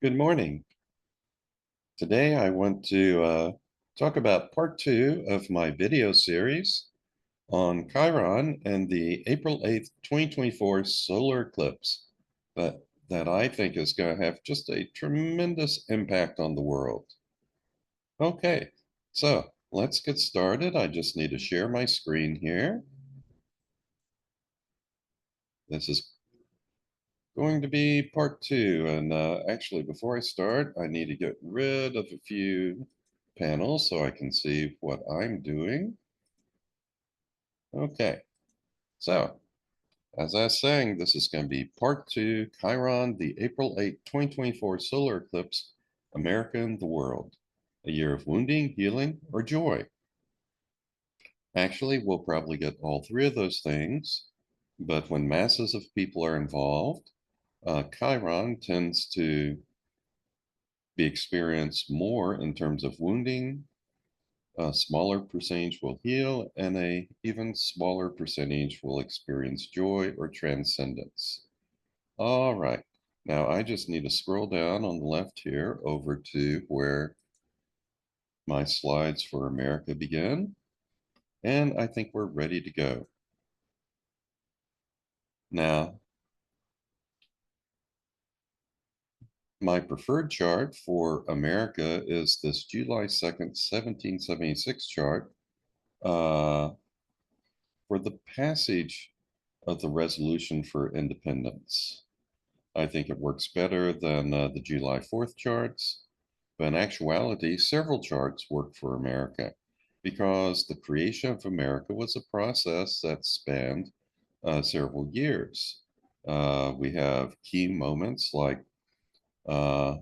Good morning. Today I want to talk about part 2 of my video series on Chiron and the April 8th, 2024 solar eclipse that I think is going to have just a tremendous impact on the world. Okay, so let's get started. I just need to share my screen here. This is going to be part 2. And actually, before I start, I need to get rid of a few panels so I can see what I'm doing. Okay, so as I was saying, this is going to be part 2, Chiron, the April 8th, 2024 solar eclipse, America and the world, a year of wounding, healing, or joy. Actually, we'll probably get all three of those things, but when masses of people are involved, Chiron tends to be experienced more in terms of wounding. A smaller percentage will heal, and a even smaller percentage will experience joy or transcendence. All right. Now I just need to scroll down on the left here over to where my slides for America begin. And I think we're ready to go. Now, my preferred chart for America is this July 2nd, 1776 chart. For the passage of the resolution for independence. I think it works better than the July 4th charts, but in actuality, several charts work for America because the creation of America was a process that spanned several years. We have key moments like uh,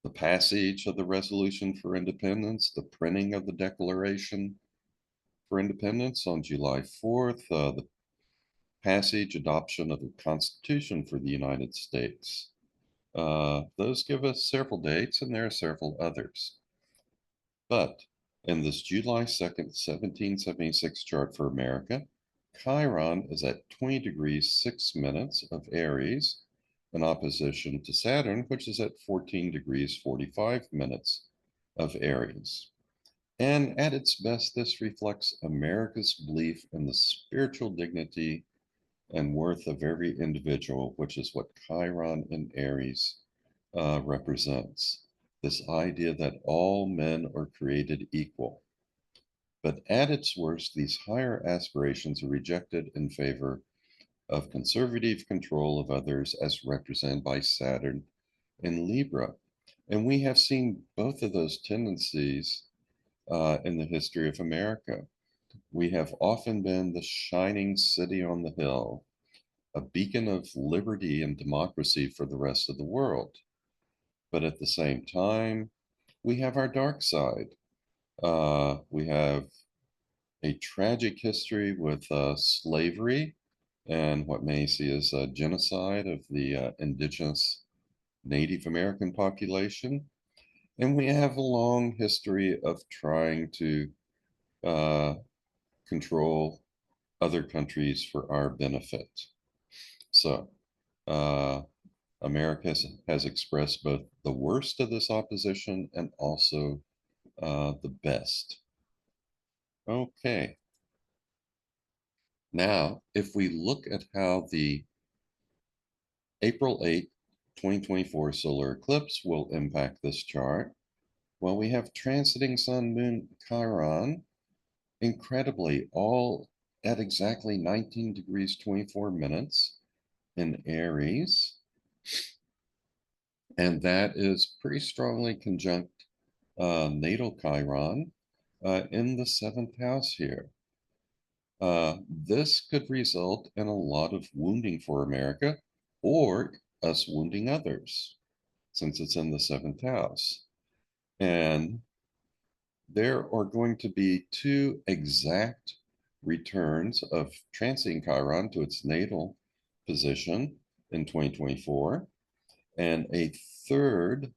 the passage of the Resolution for Independence, the printing of the Declaration for Independence on July 4th, the passage, adoption of the Constitution for the United States. Those give us several dates, and there are several others. But in this July 2nd, 1776 chart for America, Chiron is at 20 degrees 6 minutes of Aries in opposition to Saturn, which is at 14 degrees 45 minutes of Aries. And at its best, this reflects America's belief in the spiritual dignity and worth of every individual, which is what Chiron in Aries represents. This idea that all men are created equal. But at its worst, these higher aspirations are rejected in favor of conservative control of others as represented by Saturn in Libra. And we have seen both of those tendencies in the history of America. We have often been the shining city on the hill, a beacon of liberty and democracy for the rest of the world. But at the same time, we have our dark side. We have a tragic history with slavery and what many see as a genocide of the indigenous Native American population. And we have a long history of trying to uh, control other countries for our benefit. So, America has expressed both the worst of this opposition and also the best. Okay. Now, if we look at how the April 8th, 2024 solar eclipse will impact this chart, well, we have transiting Sun, Moon, Chiron, incredibly, all at exactly 19 degrees 24 minutes in Aries. And that is pretty strongly conjunct natal Chiron in the 7th house here. This could result in a lot of wounding for America or us wounding others since it's in the 7th house. And there are going to be two exact returns of transiting Chiron to its natal position in 2024, and a third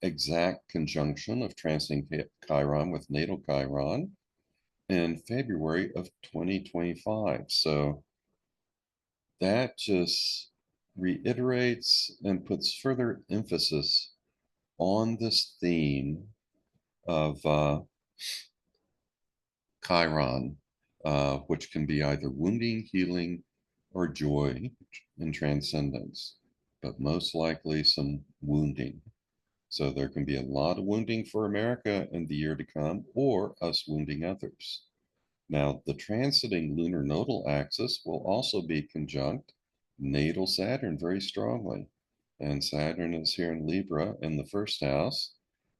exact conjunction of transiting Chiron with natal Chiron in February of 2025. So that just reiterates and puts further emphasis on this theme of Chiron, which can be either wounding, healing, or joy and transcendence, but most likely some wounding. So there can be a lot of wounding for America in the year to come, or us wounding others. Now, the transiting lunar nodal axis will also be conjunct natal Saturn very strongly. And Saturn is here in Libra in the first house.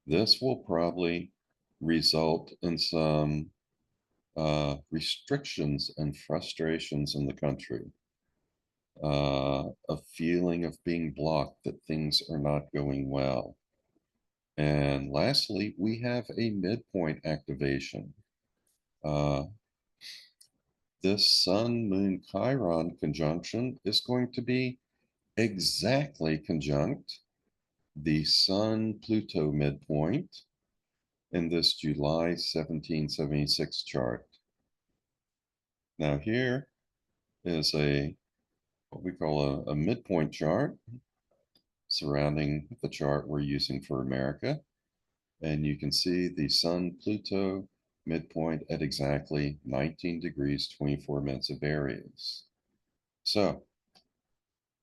This will probably result in some restrictions and frustrations in the country, a feeling of being blocked, that things are not going well. And lastly, we have a midpoint activation. This Sun Moon Chiron conjunction is going to be exactly conjunct the Sun Pluto midpoint in this July 1776 chart. Now, here is what we call a midpoint chart surrounding the chart we're using for America. And you can see the Sun Pluto midpoint at exactly 19 degrees 24 minutes of Aries. So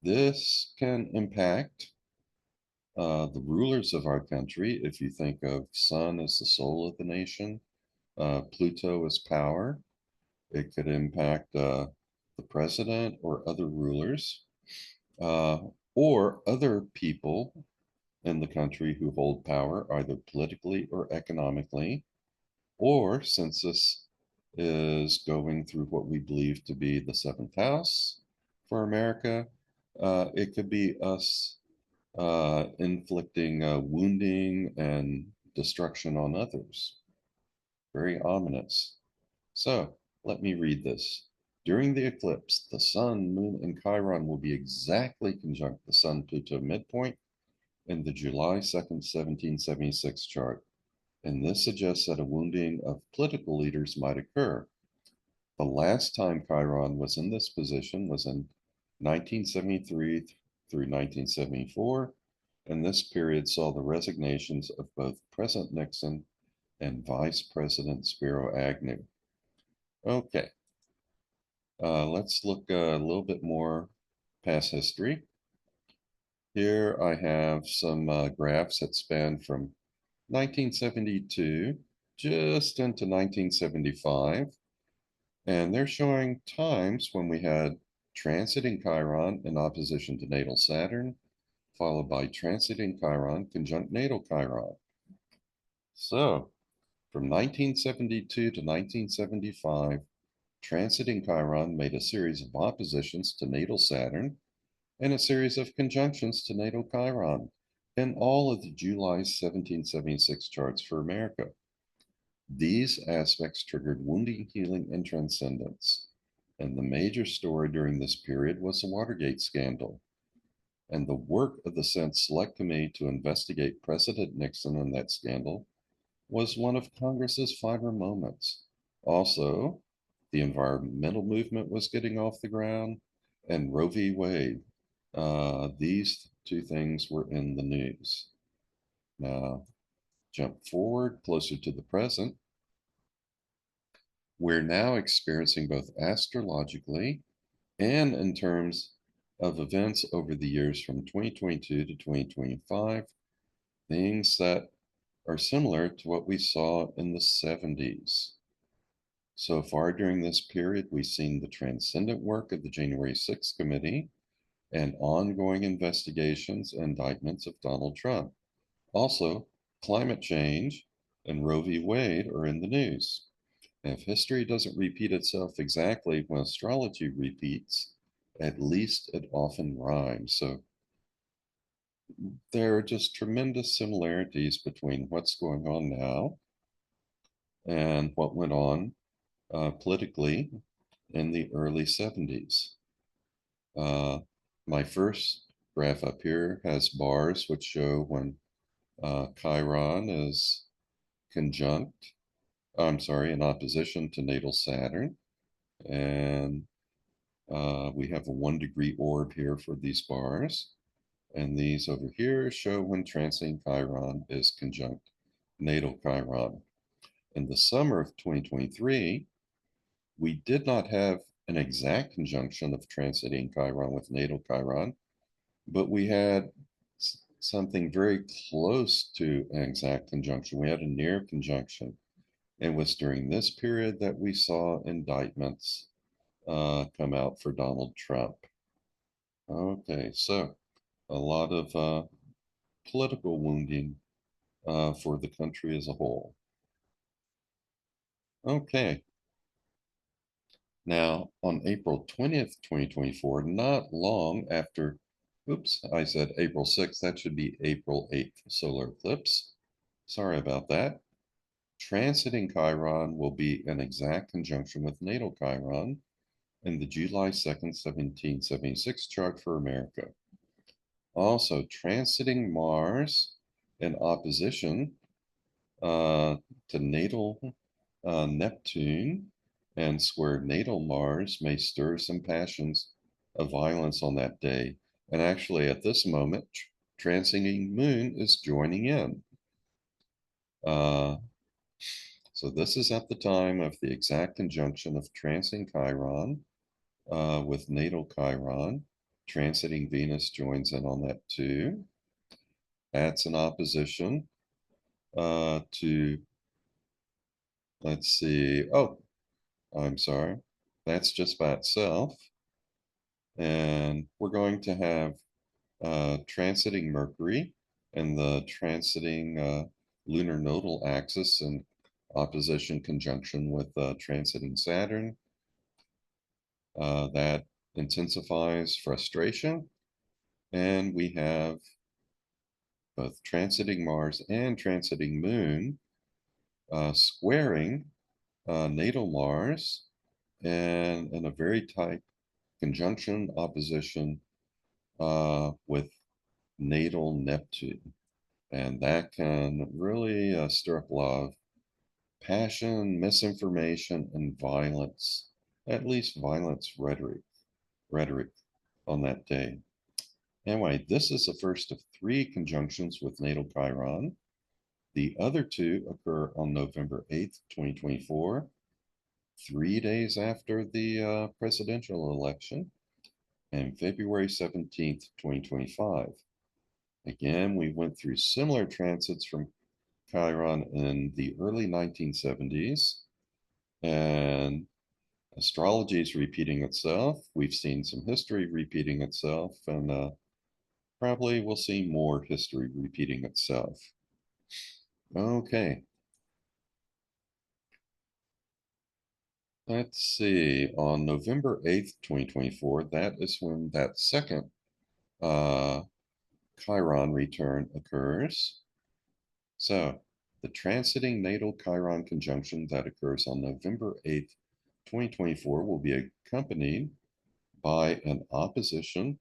this can impact the rulers of our country. If you think of Sun as the soul of the nation, Pluto as power, it could impact the president or other rulers, or other people in the country who hold power, either politically or economically, or since this is going through what we believe to be the seventh house for America, it could be us inflicting wounding and destruction on others. Very ominous. So let me read this. During the eclipse, the Sun, Moon, and Chiron will be exactly conjunct the Sun-Pluto midpoint in the July 2nd, 1776 chart. And this suggests that a wounding of political leaders might occur. The last time Chiron was in this position was in 1973 through 1974, and this period saw the resignations of both President Nixon and Vice President Spiro Agnew. Okay, let's look a little bit more past history. Here I have some graphs that span from 1972 just into 1975. And they're showing times when we had transiting Chiron in opposition to natal Saturn, followed by transiting Chiron conjunct natal Chiron. So from 1972 to 1975, transiting Chiron made a series of oppositions to natal Saturn and a series of conjunctions to natal Chiron in all of the July 1776 charts for America. These aspects triggered wounding, healing, and transcendence. And the major story during this period was the Watergate scandal. And the work of the Senate Select Committee to investigate President Nixon and that scandal was one of Congress's finer moments. Also, the environmental movement was getting off the ground, and Roe v. Wade. These two things were in the news. Now, jump forward closer to the present. We're now experiencing both astrologically and in terms of events over the years from 2022 to 2025, things that are similar to what we saw in the 70s. So far during this period, we've seen the transcendent work of the January 6th committee and ongoing investigations and indictments of Donald Trump. Also, climate change and Roe v. Wade are in the news. If history doesn't repeat itself exactly when astrology repeats, at least it often rhymes. So there are just tremendous similarities between what's going on now and what went on politically in the early 70s. My first graph up here has bars which show when Chiron is in opposition to natal Saturn. And We have a 1-degree orb here for these bars. And these over here show when transiting Chiron is conjunct natal Chiron. In the summer of 2023, we did not have an exact conjunction of transiting Chiron with natal Chiron, but we had something very close to an exact conjunction. We had a near conjunction. It was during this period that we saw indictments come out for Donald Trump. Okay, so a lot of political wounding for the country as a whole. Okay, now on April 20th, 2024, not long after, oops, I said April 6th, that should be April 8th solar eclipse. Sorry about that. Transiting Chiron will be an exact conjunction with natal Chiron in the July 2nd, 1776 chart for America. Also, transiting Mars in opposition to natal Neptune and square natal Mars may stir some passions of violence on that day. And actually, at this moment, transiting Moon is joining in. Uh, so this is at the time of the exact conjunction of transiting Chiron with natal Chiron. Transiting Venus joins in on that too. That's in opposition to, let's see, oh, I'm sorry, that's just by itself. And we're going to have transiting Mercury and the transiting lunar nodal axis in opposition conjunction with transiting Saturn. That intensifies frustration. And we have both transiting Mars and transiting Moon squaring natal Mars and in a very tight conjunction opposition with natal Neptune. And that can really stir up a lot of passion, misinformation, and violence, at least violence rhetoric on that day. Anyway, this is the first of 3 conjunctions with natal Chiron. The other 2 occur on November 8th, 2024, 3 days after the presidential election, and February 17th, 2025. Again, we went through similar transits from Chiron in the early 1970s, and astrology is repeating itself. We've seen some history repeating itself, and probably we'll see more history repeating itself. Okay. Let's see. On November 8th, 2024, that is when that second uh, Chiron return occurs. So the transiting natal Chiron conjunction that occurs on November 8th, 2024 will be accompanied by an opposition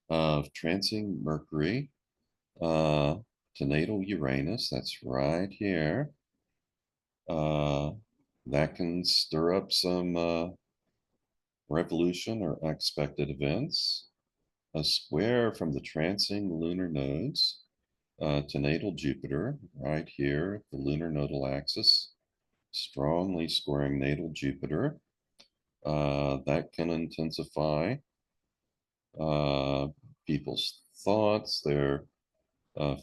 of transiting Mercury to natal Uranus. That's right here. That can stir up some revolution or unexpected events. A square from the transiting lunar nodes to natal Jupiter, right here, the lunar nodal axis, strongly squaring natal Jupiter. That can intensify people's thoughts, their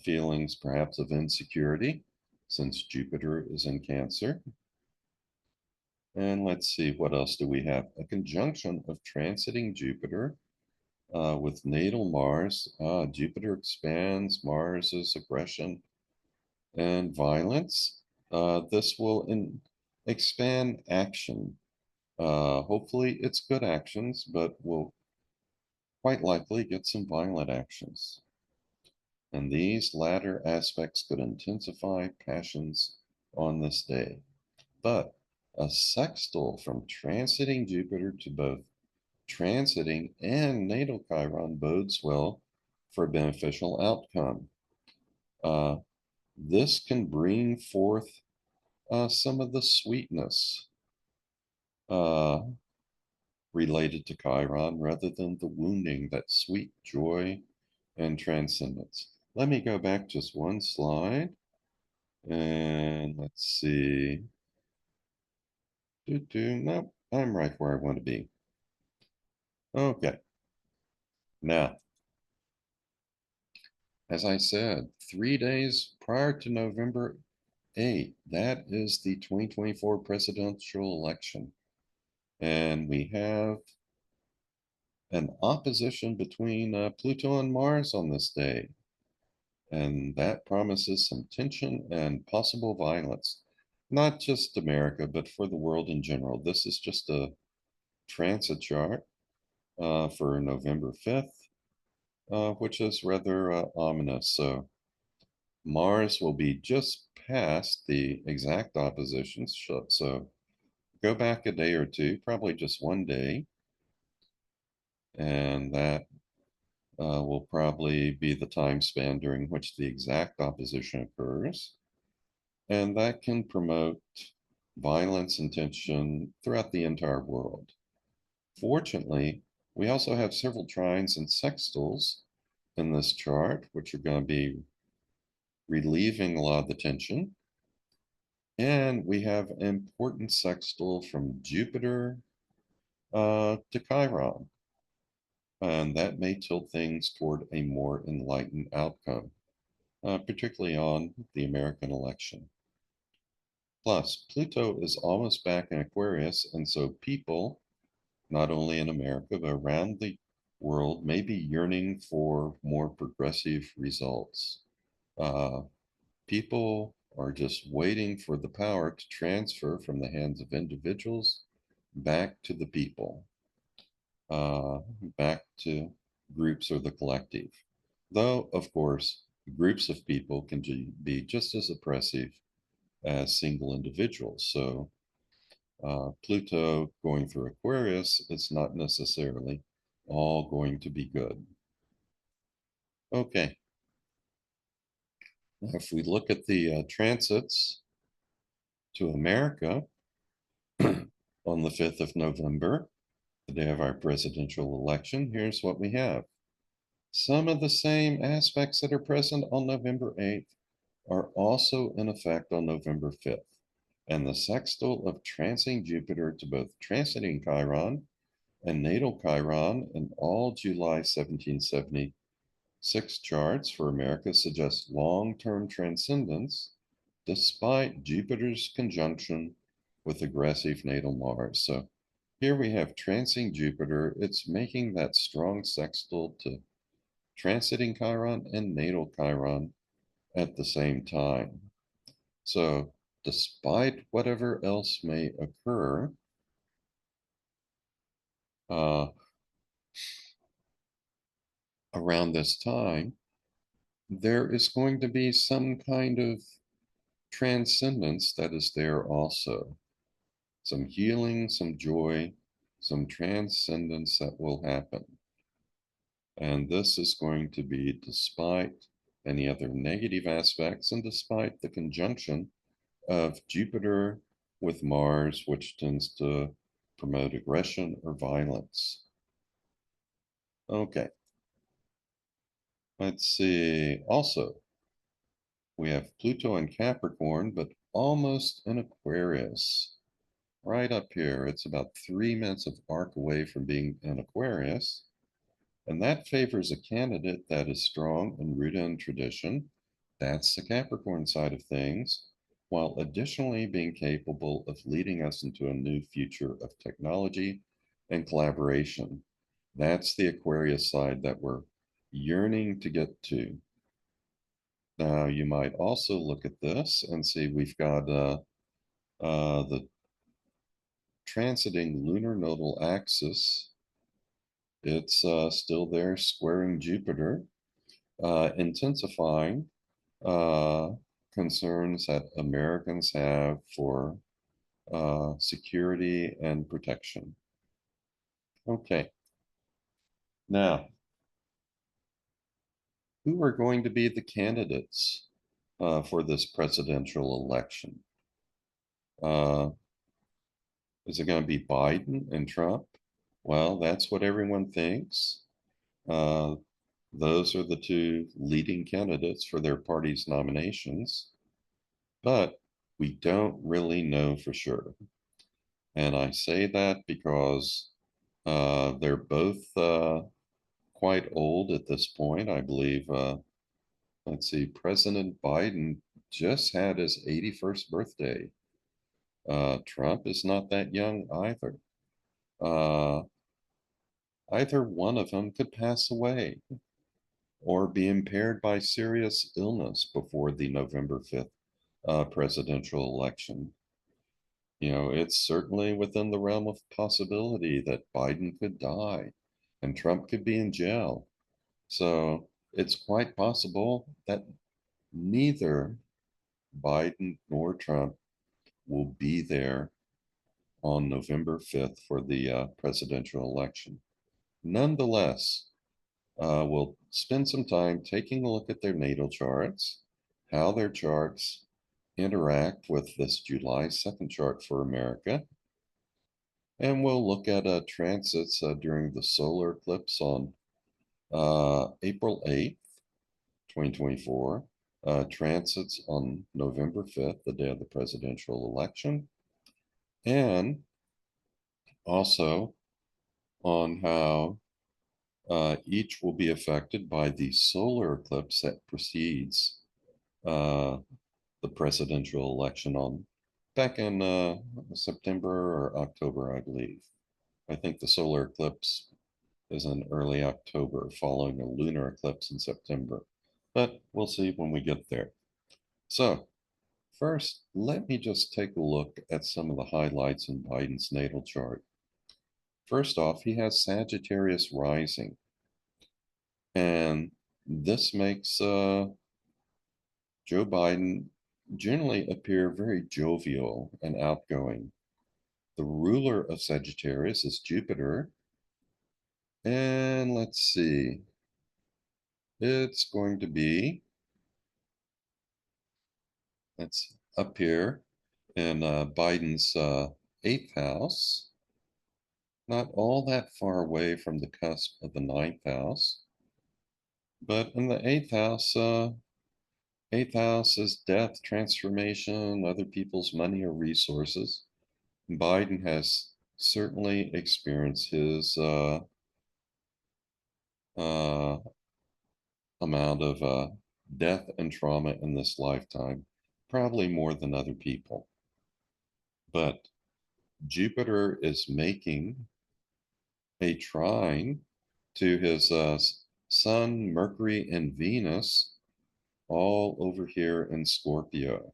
feelings perhaps of insecurity, since Jupiter is in Cancer. And let's see, what else do we have? A conjunction of transiting Jupiter with natal Mars. Jupiter expands Mars's aggression and violence. This will expand action. Hopefully it's good actions, but will quite likely get some violent actions. And these latter aspects could intensify passions on this day. But a sextile from transiting Jupiter to both transiting and natal Chiron bodes well for a beneficial outcome. This can bring forth some of the sweetness, related to Chiron rather than the wounding, that sweet joy and transcendence. Let me go back just one slide and let's see. Nope, I'm right where I want to be. Okay. Now, as I said, 3 days prior to November 8th, that is the 2024 presidential election. And we have an opposition between Pluto and Mars on this day. And that promises some tension and possible violence, not just America, but for the world in general. This is just a transit chart for November 5th, which is rather ominous. So Mars will be just past the exact opposition. So go back a day or two, probably just one day, and that will probably be the time span during which the exact opposition occurs. And that can promote violence and tension throughout the entire world. Fortunately, we also have several trines and sextiles in this chart, which are going to be relieving a lot of the tension. And we have an important sextile from Jupiter to Chiron. And that may tilt things toward a more enlightened outcome, particularly on the American election. Plus, Pluto is almost back in Aquarius, and so people, not only in America, but around the world, may be yearning for more progressive results. Uh, People are just waiting for the power to transfer from the hands of individuals back to the people, uh, back to groups or the collective. Though, of course, groups of people can be just as oppressive as single individuals. So, Pluto going through Aquarius, it's not necessarily all going to be good. Okay, now if we look at the transits to America on the 5th of November, the day of our presidential election, here's what we have. Some of the same aspects that are present on November 8th are also in effect on November 5th. And the sextile of transiting Jupiter to both transiting Chiron and natal Chiron in all July 1776 charts for America suggests long-term transcendence despite Jupiter's conjunction with aggressive natal Mars. So here we have transiting Jupiter. It's making that strong sextile to transiting Chiron and natal Chiron at the same time. So despite whatever else may occur, uh, around this time, there is going to be some kind of transcendence that is there also. Some healing, some joy, some transcendence that will happen. And this is going to be despite any other negative aspects and despite the conjunction of Jupiter with Mars, which tends to promote aggression or violence. Okay. Let's see. Also, we have Pluto in Capricorn, but almost in Aquarius. Right up here. It's about 3 minutes of arc away from being in Aquarius. And that favors a candidate that is strong and rooted in tradition. That's the Capricorn side of things, while additionally being capable of leading us into a new future of technology and collaboration. That's the Aquarius side that we're yearning to get to. Now, you might also look at this and see we've got the transiting lunar nodal axis. It's still there, squaring Jupiter, intensifying concerns that Americans have for security and protection. Okay. Now, who are going to be the candidates for this presidential election? Is it going to be Biden and Trump? Well, that's what everyone thinks. Uh, those are the two leading candidates for their party's nominations, but we don't really know for sure. And I say that because they're both quite old at this point. I believe, let's see, President Biden just had his 81st birthday. Trump is not that young either. Uh, Either one of them could pass away or be impaired by serious illness before the November 5th presidential election. You know, it's certainly within the realm of possibility that Biden could die and Trump could be in jail. So it's quite possible that neither Biden nor Trump will be there on November 5th for the presidential election. Nonetheless, we'll spend some time taking a look at their natal charts, how their charts interact with this July 2nd chart for America, and we'll look at transits during the solar eclipse on April 8th, 2024, transits on November 5th, the day of the presidential election, and also on how each will be affected by the solar eclipse that precedes uh, the presidential election on back in September or October, I believe. I think the solar eclipse is in early October, following a lunar eclipse in September. But we'll see when we get there. So, first, let me just take a look at some of the highlights in Biden's natal chart. First off, he has Sagittarius rising, and this makes Joe Biden generally appear very jovial and outgoing. The ruler of Sagittarius is Jupiter, and let's see, it's going to be, it's up here in Biden's eighth house, not all that far away from the cusp of the ninth house, but in the eighth house is death, transformation, other people's money or resources. Biden has certainly experienced his uh, amount of death and trauma in this lifetime, probably more than other people. But Jupiter is making a trine to his Sun, Mercury, and Venus all over here in Scorpio.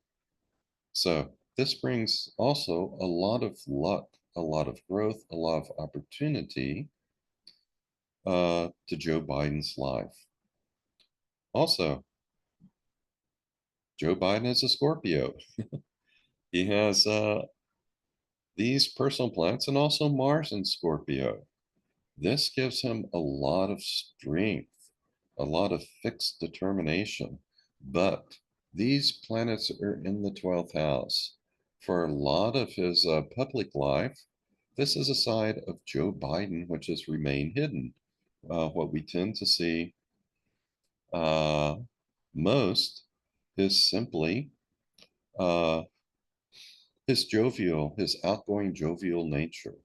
So this brings also a lot of luck, a lot of growth, a lot of opportunity to Joe Biden's life. Also, Joe Biden is a Scorpio. He has these personal planets and also Mars in Scorpio. This gives him a lot of strength, a lot of fixed determination. But these planets are in the 12th house. For a lot of his public life, this is a side of Joe Biden which has remained hidden. What we tend to see uh, most is simply uh, his outgoing jovial nature,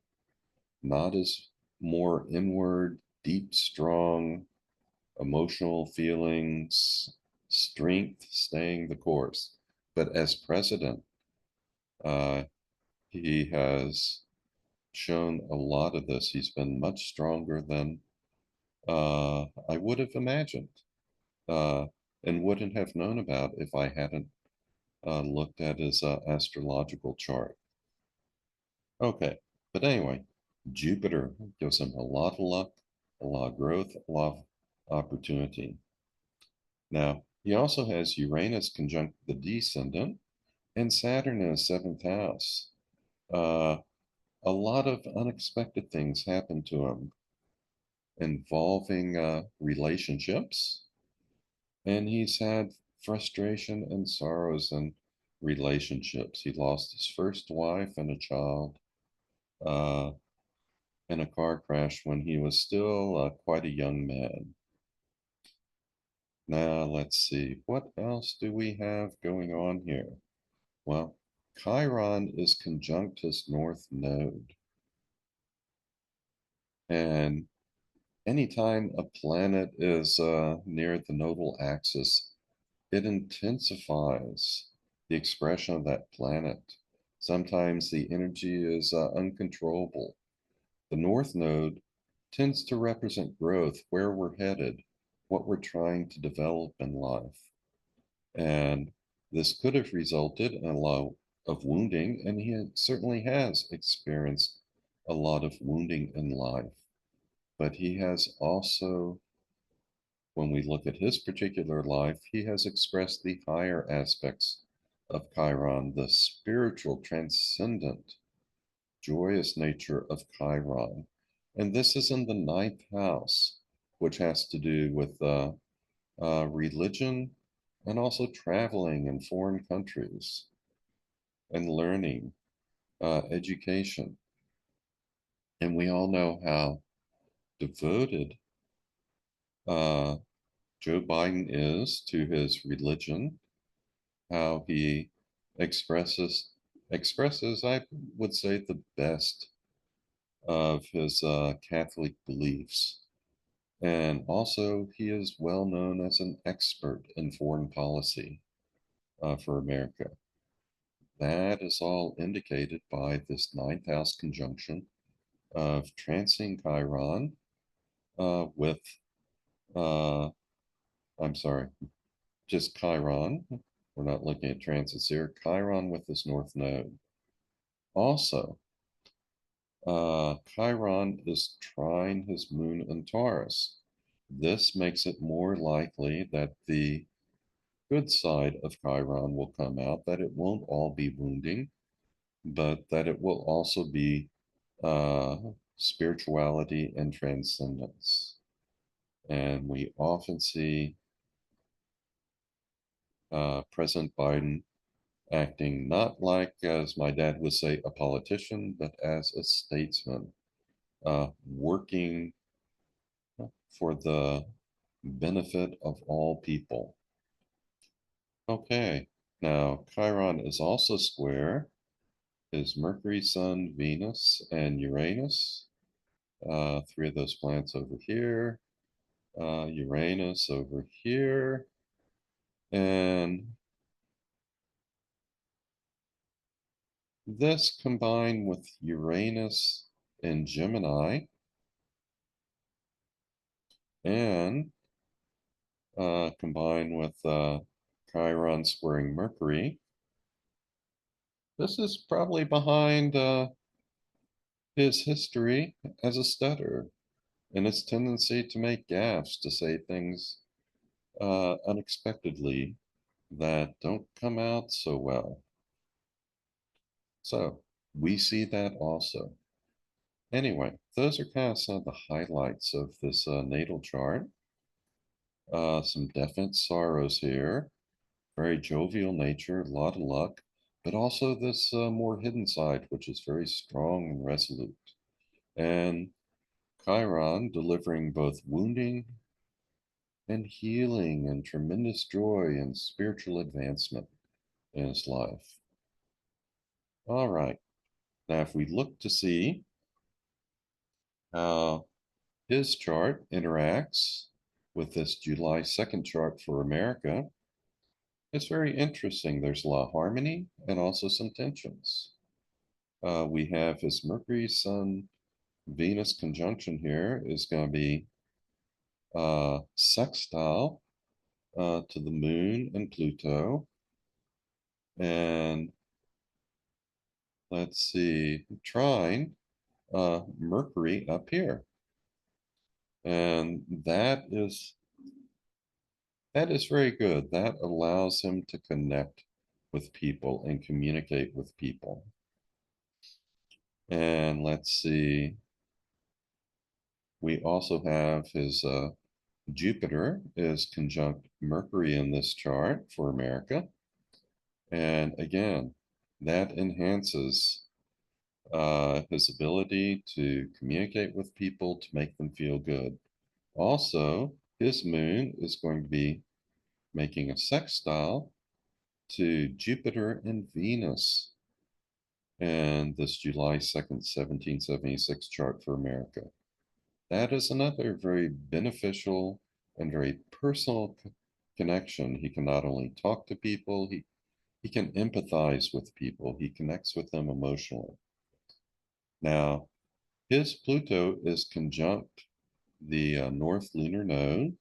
not his more inward, deep, strong, emotional feelings, strength, staying the course. But as president, uh, he has shown a lot of this. He's been much stronger than I would have imagined uh, and wouldn't have known about if I hadn't looked at his astrological chart. Okay, but anyway, Jupiter gives him a lot of luck, a lot of growth, a lot of opportunity. Now, he also has Uranus conjunct the descendant and Saturn in his seventh house. Uh, a lot of unexpected things happen to him involving relationships, and he's had frustration and sorrows in relationships. He lost his first wife and a child. Uh, in a car crash when he was still quite a young man. Now, let's see, what else do we have going on here? Well, Chiron is conjunct his north node. And anytime a planet is near the nodal axis, it intensifies the expression of that planet. Sometimes the energy is uncontrollable. The North Node tends to represent growth, where we're headed, what we're trying to develop in life. And this could have resulted in a lot of wounding, and he certainly has experienced a lot of wounding in life. But he has also, when we look at his particular life, he has expressed the higher aspects of Chiron, the spiritual, transcendent, joyous nature of Chiron. And this is in the ninth house, which has to do with religion and also traveling in foreign countries and learning, education. And we all know how devoted uh, Joe Biden is to his religion, how he expresses I would say, the best of his Catholic beliefs. And also, he is well known as an expert in foreign policy for America. That is all indicated by this ninth house conjunction of transing Chiron with, uh, I'm sorry, just Chiron. We're not looking at transits here. Chiron with this north node. Also, Chiron is trine his moon in Taurus. This makes it more likely that the good side of Chiron will come out, that it won't all be wounding, but that it will also be uh, spirituality and transcendence. And we often see President Biden acting not like, as my dad would say, a politician, but as a statesman, working for the benefit of all people. Okay, now Chiron is also square is Mercury, Sun, Venus, and Uranus. Three of those planets over here. Uranus over here. And this combined with Uranus in Gemini and combined with Chiron squaring Mercury. This is probably behind his history as a stutterer and his tendency to make gaffes, to say things unexpectedly that don't come out so well. So we see that also. Anyway, those are kind of some of the highlights of this natal chart. Some definite sorrows here, very jovial nature, a lot of luck, but also this more hidden side, which is very strong and resolute. And Chiron delivering both wounding and healing and tremendous joy and spiritual advancement in his life. All right. Now, if we look to see how his chart interacts with this July 2nd chart for America, it's very interesting. There's a lot of harmony and also some tensions. We have his Mercury, Sun, Venus conjunction here is going to be sextile to the moon and Pluto. And let's see, trine Mercury up here. And that is very good. That allows him to connect with people and communicate with people. And let's see, we also have his Jupiter is conjunct Mercury in this chart for America. And again, that enhances his ability to communicate with people to make them feel good. Also, his moon is going to be making a sextile to Jupiter and Venus in this July 2nd, 1776 chart for America. That is another very beneficial and very personal connection. He can not only talk to people, he can empathize with people, he connects with them emotionally. Now, his Pluto is conjunct the North Lunar Node,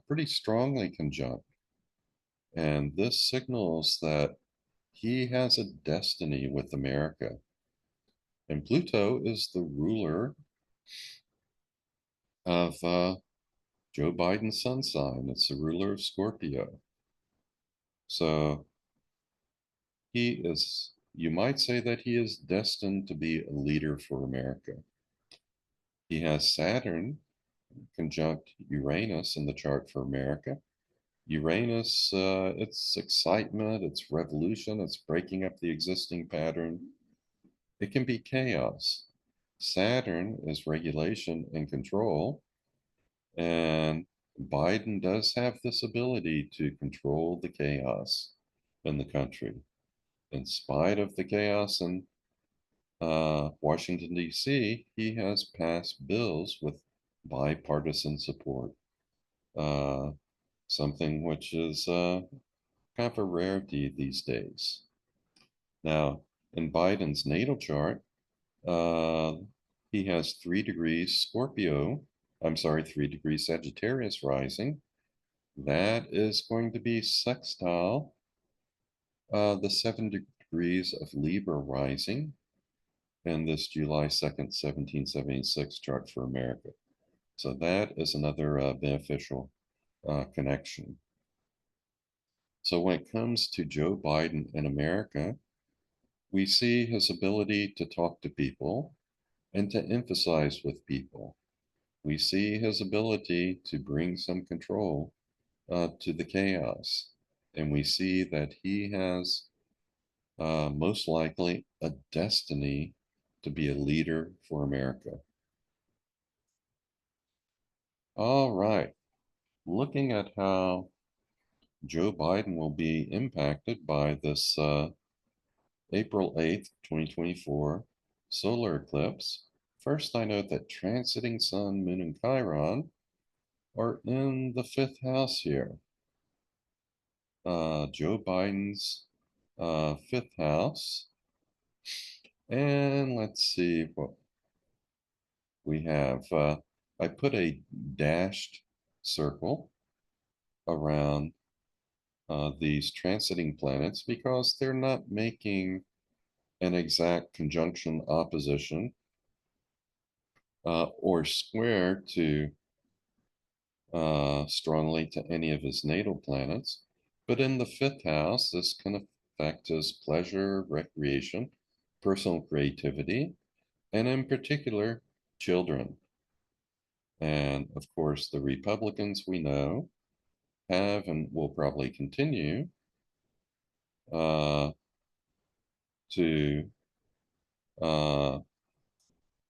pretty strongly conjunct. And this signals that he has a destiny with America. And Pluto is the ruler of Joe Biden's sun sign. It's the ruler of Scorpio. So he is, you might say that he is destined to be a leader for America. He has Saturn conjunct Uranus in the chart for America. Uranus, it's excitement, it's revolution, it's breaking up the existing pattern. It can be chaos. Saturn is regulation and control, and Biden does have this ability to control the chaos in the country. In spite of the chaos in Washington, D.C., he has passed bills with bipartisan support, uh, something which is kind of a rarity these days. Now, in Biden's natal chart, uh, he has 3 degrees Scorpio, I'm sorry, 3 degrees Sagittarius rising. That is going to be sextile the 7 degrees of Libra rising in this July 2nd, 1776 chart for America. So that is another beneficial connection. So when it comes to Joe Biden in America, we see his ability to talk to people and to emphasize with people. We see his ability to bring some control to the chaos. And we see that he has most likely a destiny to be a leader for America. All right. Looking at how Joe Biden will be impacted by this April 8th, 2024 solar eclipse. First, I note that transiting Sun, Moon, and Chiron are in the fifth house here. Joe Biden's fifth house. And let's see what we have. I put a dashed circle around these transiting planets because they're not making an exact conjunction opposition or square to strongly to any of his natal planets. But in the fifth house, this can affect his pleasure, recreation, personal creativity, and in particular, children. And of course, the Republicans we know have and will probably continue uh, to uh,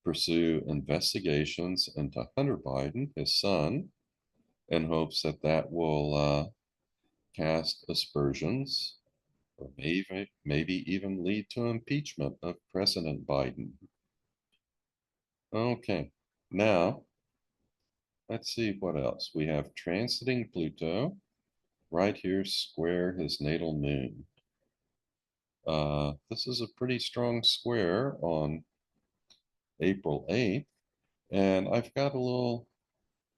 pursue investigations into Hunter Biden, his son, in hopes that that will cast aspersions or maybe even lead to impeachment of President Biden. Okay, now let's see what else. We have transiting Pluto right here, square his natal moon. This is a pretty strong square on April 8th. And I've got a little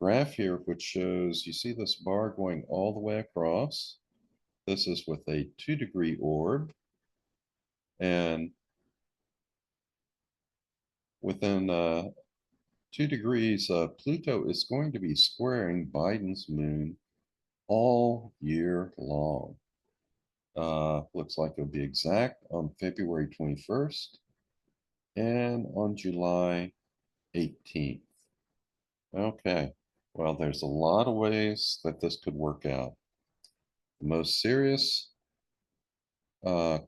graph here which shows, you see this bar going all the way across. This is with a 2-degree orb. And within 2 degrees, Pluto is going to be squaring Biden's moon all year long. Looks like it'll be exact on February 21st and on July 18th. Okay, well, there's a lot of ways that this could work out. The most serious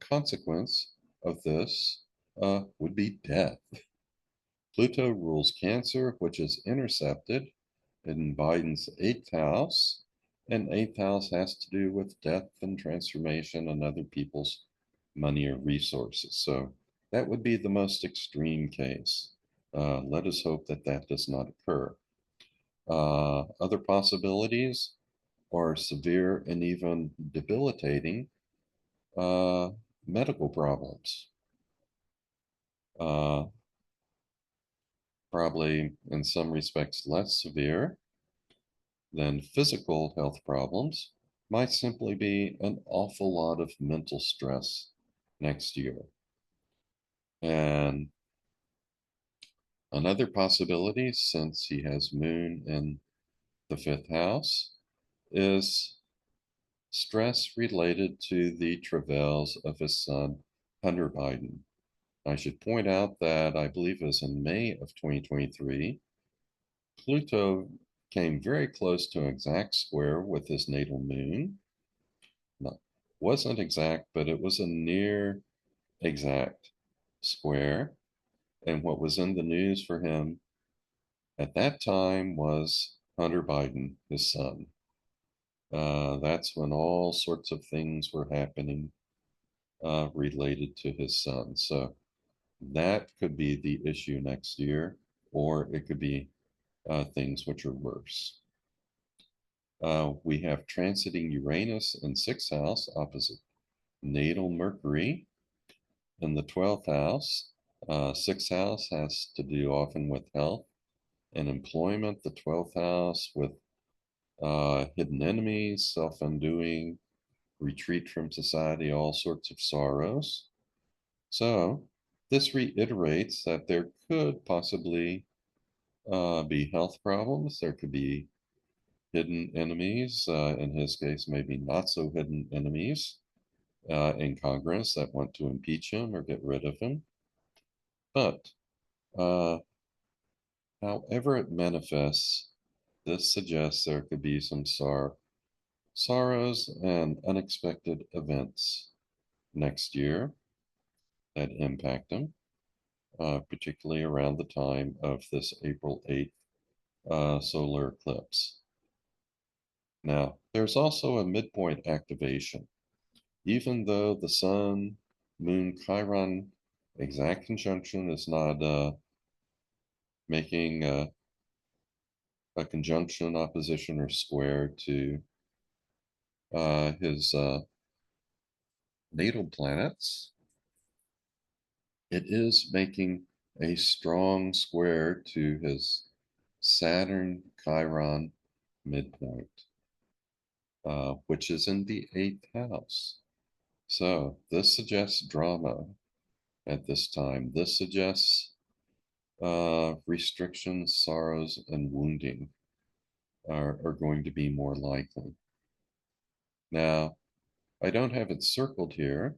consequence of this would be death. Pluto rules Cancer, which is intercepted in Biden's eighth house. And eighth house has to do with death and transformation and other people's money or resources. So that would be the most extreme case. Let us hope that that does not occur. Other possibilities are severe and even debilitating uh, medical problems. Uh, Probably in some respects less severe than physical health problems, might simply be an awful lot of mental stress next year. And another possibility, since he has Moon in the fifth house, is stress related to the travails of his son, Hunter Biden. I should point out that I believe it was in May of 2023, Pluto came very close to an exact square with his natal moon. Not, wasn't exact, but it was a near exact square. And what was in the news for him at that time was Hunter Biden, his son. That's when all sorts of things were happening related to his son. So that could be the issue next year, or it could be things which are worse. We have transiting Uranus in sixth house opposite natal Mercury in the 12th house. Sixth house has to do often with health and employment. The 12th house with hidden enemies, self undoing, retreat from society, all sorts of sorrows. So, this reiterates that there could possibly be health problems. There could be hidden enemies, in his case, maybe not so hidden enemies in Congress that want to impeach him or get rid of him. But uh, however it manifests, this suggests there could be some sorrows and unexpected events next year that impact him, particularly around the time of this April 8th solar eclipse. Now, there's also a midpoint activation. Even though the Sun Moon Chiron exact conjunction is not making a conjunction, opposition, or square to his natal planets, it is making a strong square to his Saturn Chiron midpoint, which is in the eighth house. So this suggests drama at this time. This suggests restrictions, sorrows, and wounding are going to be more likely. Now, I don't have it circled here,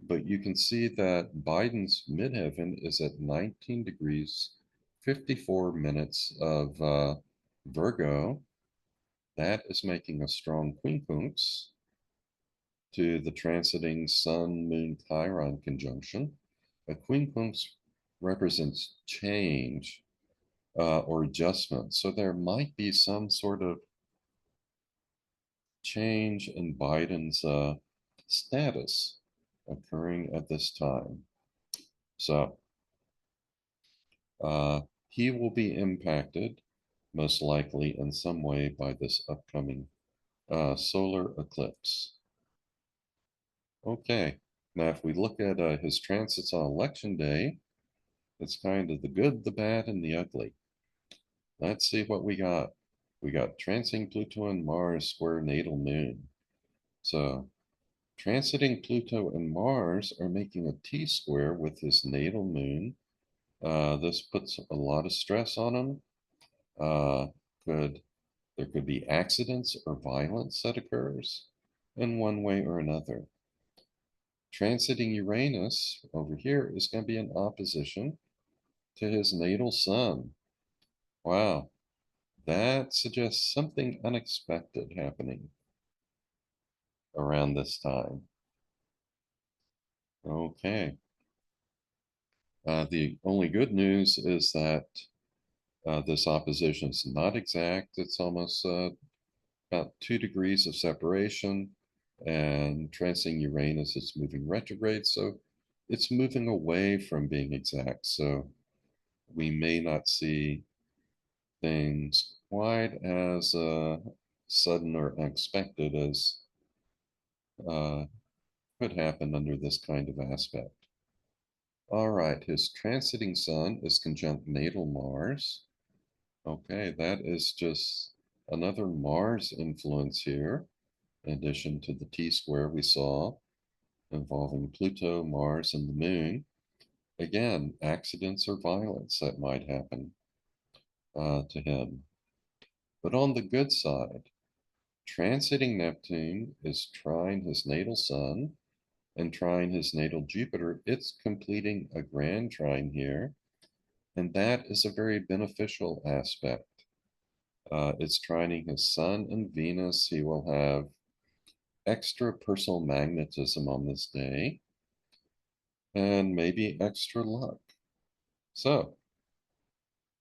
but you can see that Biden's midheaven is at 19 degrees, 54 minutes of Virgo. That is making a strong quincunx to the transiting Sun Moon Chiron conjunction. A quincunx represents change or adjustment. So there might be some sort of change in Biden's status occurring at this time. So he will be impacted, most likely in some way, by this upcoming solar eclipse. Okay, now if we look at his transits on election day, it's kind of the good, the bad, and the ugly. Let's see what we got. We got transiting Pluto and Mars square natal moon. So transiting Pluto and Mars are making a T-square with his natal moon. This puts a lot of stress on him. Uh, there could be accidents or violence that occurs in one way or another. Transiting Uranus over here is going to be in opposition to his natal sun. Wow, that suggests something unexpected happening around this time. Okay, The only good news is that this opposition is not exact. It's almost about 2 degrees of separation, and transiting Uranus is moving retrograde, so it's moving away from being exact. So we may not see things quite as sudden or unexpected as uh, could happen under this kind of aspect. All right, his transiting sun is conjunct natal Mars. Okay, that is just another Mars influence here, in addition to the T square we saw involving Pluto, Mars, and the Moon. Again, accidents or violence that might happen to him. But on the good side, transiting Neptune is trine his natal Sun and trine his natal Jupiter. It's completing a grand trine here, and that is a very beneficial aspect. It's trining his Sun and Venus. He will have extra personal magnetism on this day and maybe extra luck. So,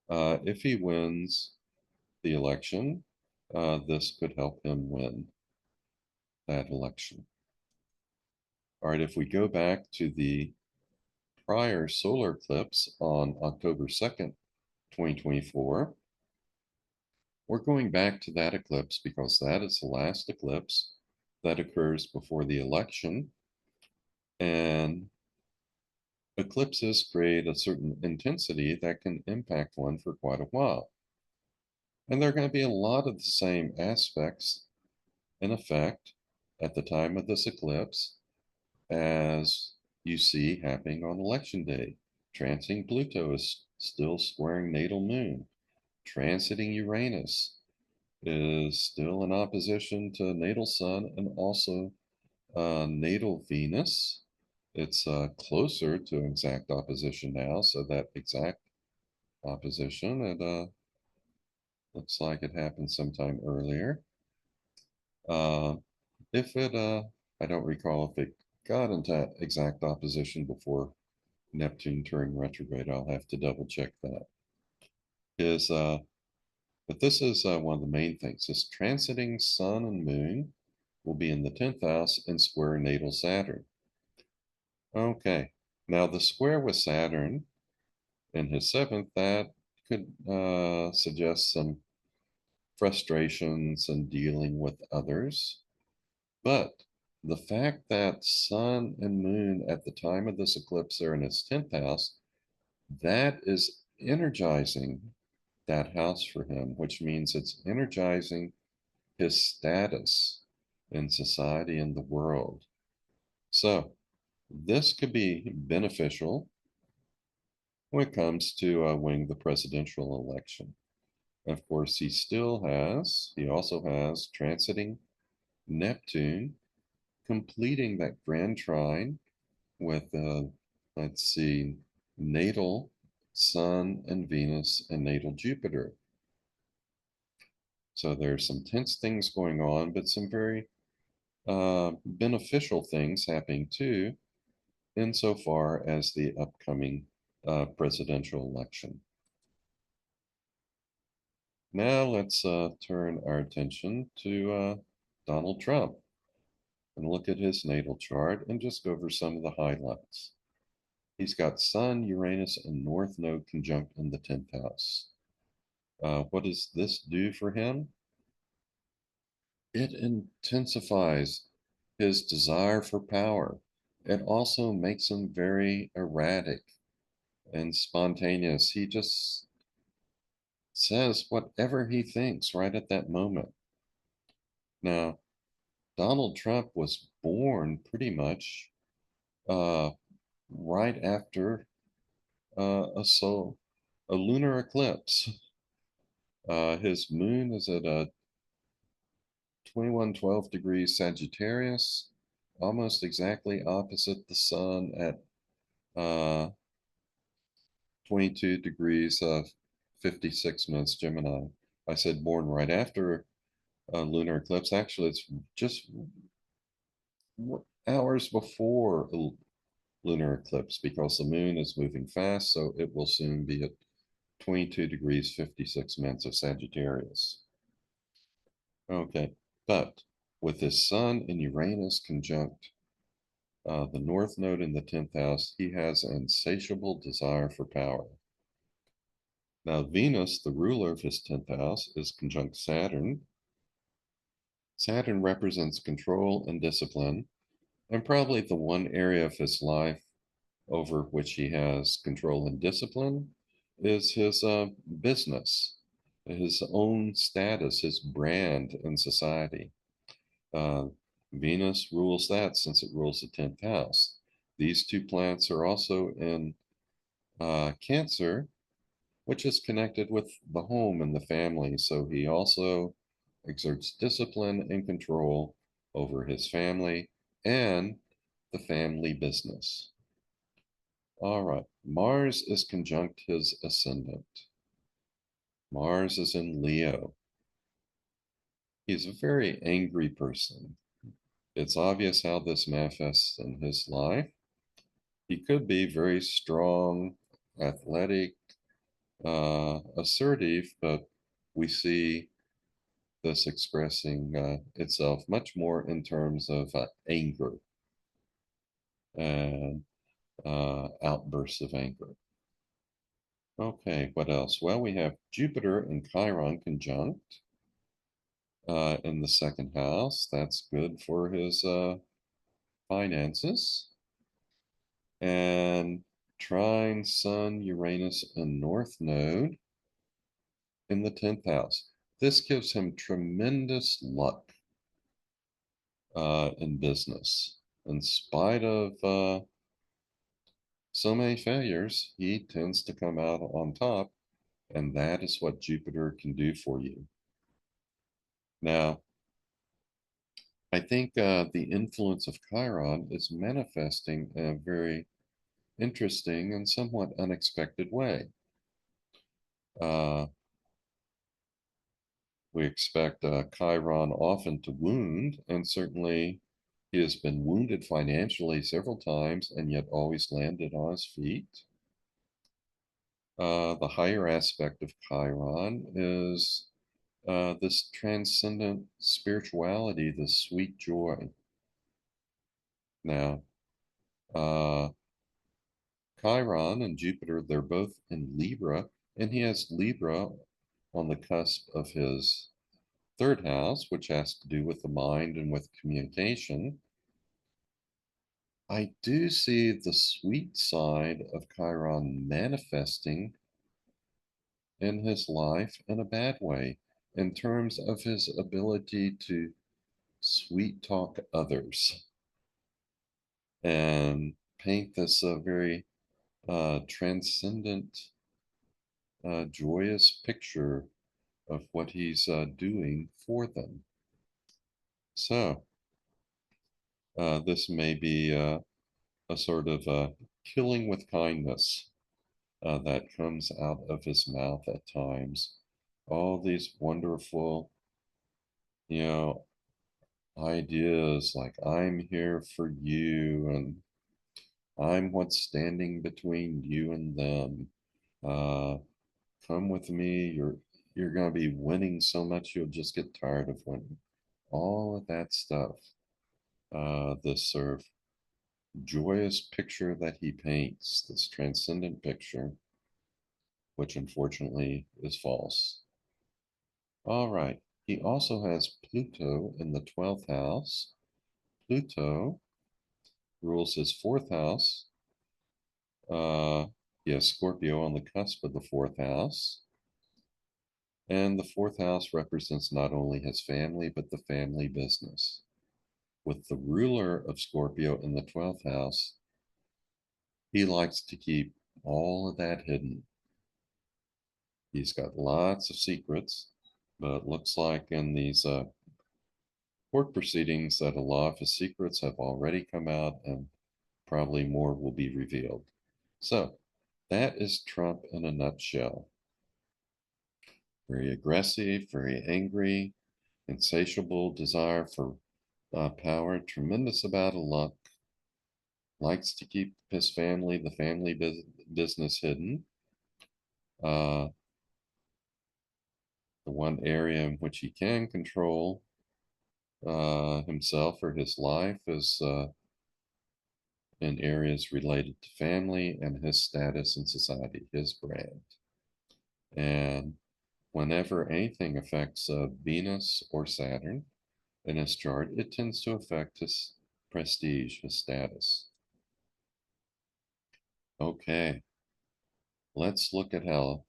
if he wins the election, this could help him win that election. All right, if we go back to the prior solar eclipse on October 2nd, 2024, we're going back to that eclipse because that is the last eclipse that occurs before the election. And eclipses create a certain intensity that can impact one for quite a while. And there are going to be a lot of the same aspects in effect at the time of this eclipse as you see happening on election day. Transiting Pluto is still squaring natal moon. Transiting Uranus is still in opposition to natal sun and also natal Venus. It's closer to exact opposition now, so that exact opposition, it looks like it happened sometime earlier. Uh, if it, I don't recall if it got into exact opposition before Neptune turned retrograde. I'll have to double check that. Is But this is one of the main things. This transiting Sun and Moon will be in the 10th house and square natal Saturn. Okay, now the square with Saturn in his seventh, that could suggest some frustrations and dealing with others. But the fact that Sun and Moon at the time of this eclipse are in its 10th house, that is energizing that house for him, which means it's energizing his status in society and the world. So this could be beneficial when it comes to winning the presidential election. Of course, he also has transiting Neptune, completing that grand trine with, let's see, natal Sun and Venus and natal Jupiter. So there's some tense things going on, but some very beneficial things happening too, insofar as the upcoming presidential election. Now let's turn our attention to Donald Trump and look at his natal chart and just go over some of the highlights. He's got Sun, Uranus, and North Node conjunct in the 10th house. What does this do for him? It intensifies his desire for power. It also makes him very erratic and spontaneous. He just says whatever he thinks right at that moment. Now, Donald Trump was born pretty much uh, right after a lunar eclipse. His moon is at 2112 degrees Sagittarius, almost exactly opposite the sun at 22 degrees of 56 minutes Gemini. I said born right after a lunar eclipse. Actually, it's just hours before lunar eclipse because the moon is moving fast, so it will soon be at 22 degrees 56 minutes of Sagittarius. Okay, but with his sun and Uranus conjunct the North Node in the 10th house, he has an insatiable desire for power. Now, Venus, the ruler of his 10th house, is conjunct Saturn. Saturn represents control and discipline, and probably the one area of his life over which he has control and discipline is his business, his own status, his brand in society. Uh, Venus rules that since it rules the 10th house. These two planets are also in Cancer, which is connected with the home and the family. So he also exerts discipline and control over his family and the family business. All right, Mars is conjunct his ascendant. Mars is in Leo. He's a very angry person. It's obvious how this manifests in his life. He could be very strong, athletic, assertive, but we see this expressing itself much more in terms of anger and outbursts of anger. Okay, what else? Well, we have Jupiter and Chiron conjunct in the second house. That's good for his finances. And trine Sun, Uranus, and North Node in the 10th house. This gives him tremendous luck in business. In spite of so many failures, he tends to come out on top, and that is what Jupiter can do for you. Now, I think the influence of Chiron is manifesting in a very interesting and somewhat unexpected way. Uh, we expect Chiron often to wound, and certainly he has been wounded financially several times and yet always landed on his feet. The higher aspect of Chiron is this transcendent spirituality, this sweet joy. Now, Chiron and Jupiter, they're both in Libra, and he has Libra on the cusp of his third house, which has to do with the mind and with communication. I do see the sweet side of Chiron manifesting in his life in a bad way in terms of his ability to sweet talk others and paint this very transcendent, joyous picture of what he's doing for them. So, this may be a sort of killing with kindness that comes out of his mouth at times. All these wonderful, you know, ideas like I'm here for you and I'm what's standing between you and them. Uh, Come with me. You're gonna be winning so much you'll just get tired of winning. All of that stuff. This sort of joyous picture that he paints, this transcendent picture, which unfortunately is false. All right. He also has Pluto in the 12th house. Pluto rules his fourth house. He has Scorpio on the cusp of the fourth house. And the fourth house represents not only his family, but the family business. With the ruler of Scorpio in the 12th house, he likes to keep all of that hidden. He's got lots of secrets, but it looks like in these court proceedings that a lot of his secrets have already come out and probably more will be revealed. So that is Trump in a nutshell. Very aggressive, very angry, insatiable desire for power, tremendous amount of luck, likes to keep his family, the family business hidden. Uh, the one area in which he can control himself or his life is in areas related to family and his status in society, his brand. And whenever anything affects Venus or Saturn in his chart, it tends to affect his prestige, his status. Okay, let's look at how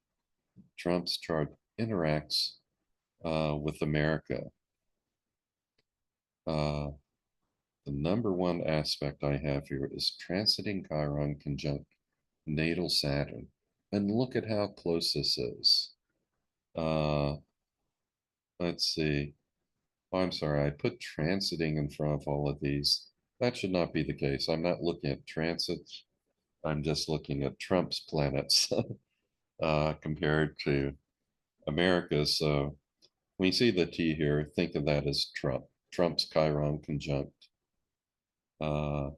Trump's chart interacts with America. Uh, the number one aspect I have here is transiting Chiron conjunct natal Saturn. And look at how close this is. Uh, let's see. Oh, I'm sorry, I put transiting in front of all of these. That should not be the case. I'm not looking at transits. I'm just looking at Trump's planets compared to America's. So when you see the T here, think of that as Trump. Trump's Chiron conjunct uh,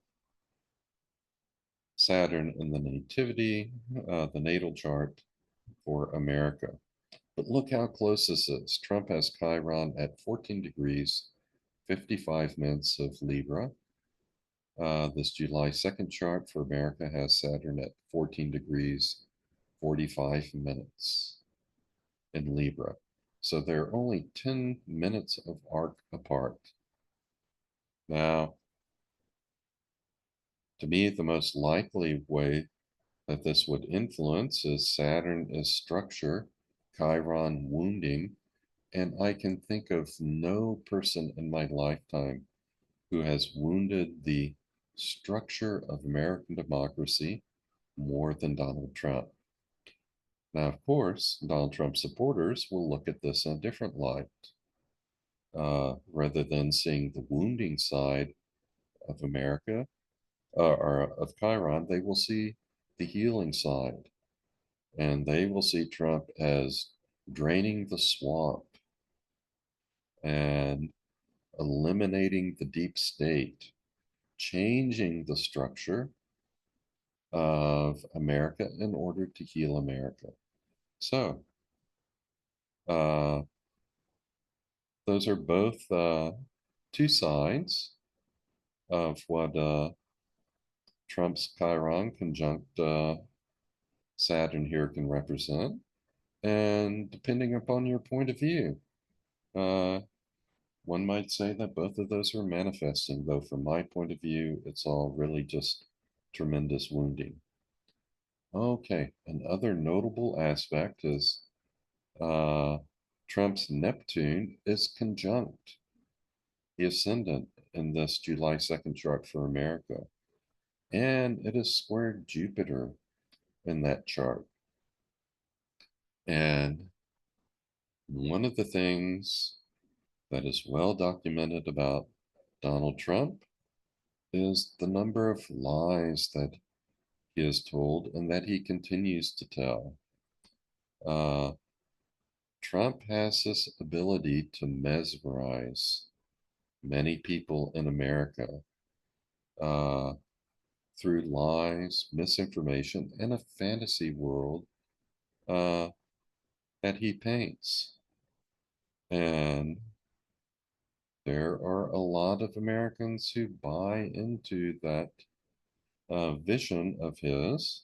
Saturn in the nativity, the natal chart for America. But look how close this is. Trump has Chiron at 14 degrees, 55 minutes of Libra. This July 2nd chart for America has Saturn at 14 degrees, 45 minutes in Libra. So they're only 10 minutes of arc apart. Now, to me, the most likely way that this would influence is Saturn is structure, Chiron wounding, and I can think of no person in my lifetime who has wounded the structure of American democracy more than Donald Trump. Now, of course, Donald Trump supporters will look at this in a different light. Rather than seeing the wounding side of America or of Chiron, they will see the healing side. And they will see Trump as draining the swamp and eliminating the deep state, changing the structure of America in order to heal America. So, those are both two sides of what Trump's Chiron conjunct Saturn here can represent. And depending upon your point of view, uh, one might say that both of those are manifesting, though from my point of view, it's all really just tremendous wounding. Okay, another notable aspect is Trump's Neptune is conjunct the ascendant in this July 2nd chart for America, and it is squared Jupiter in that chart. And one of the things that is well documented about Donald Trump is the number of lies that he has told and that he continues to tell. Uh, Trump has this ability to mesmerize many people in America uh, through lies, misinformation, and a fantasy world uh, that he paints. And there are a lot of Americans who buy into that vision of his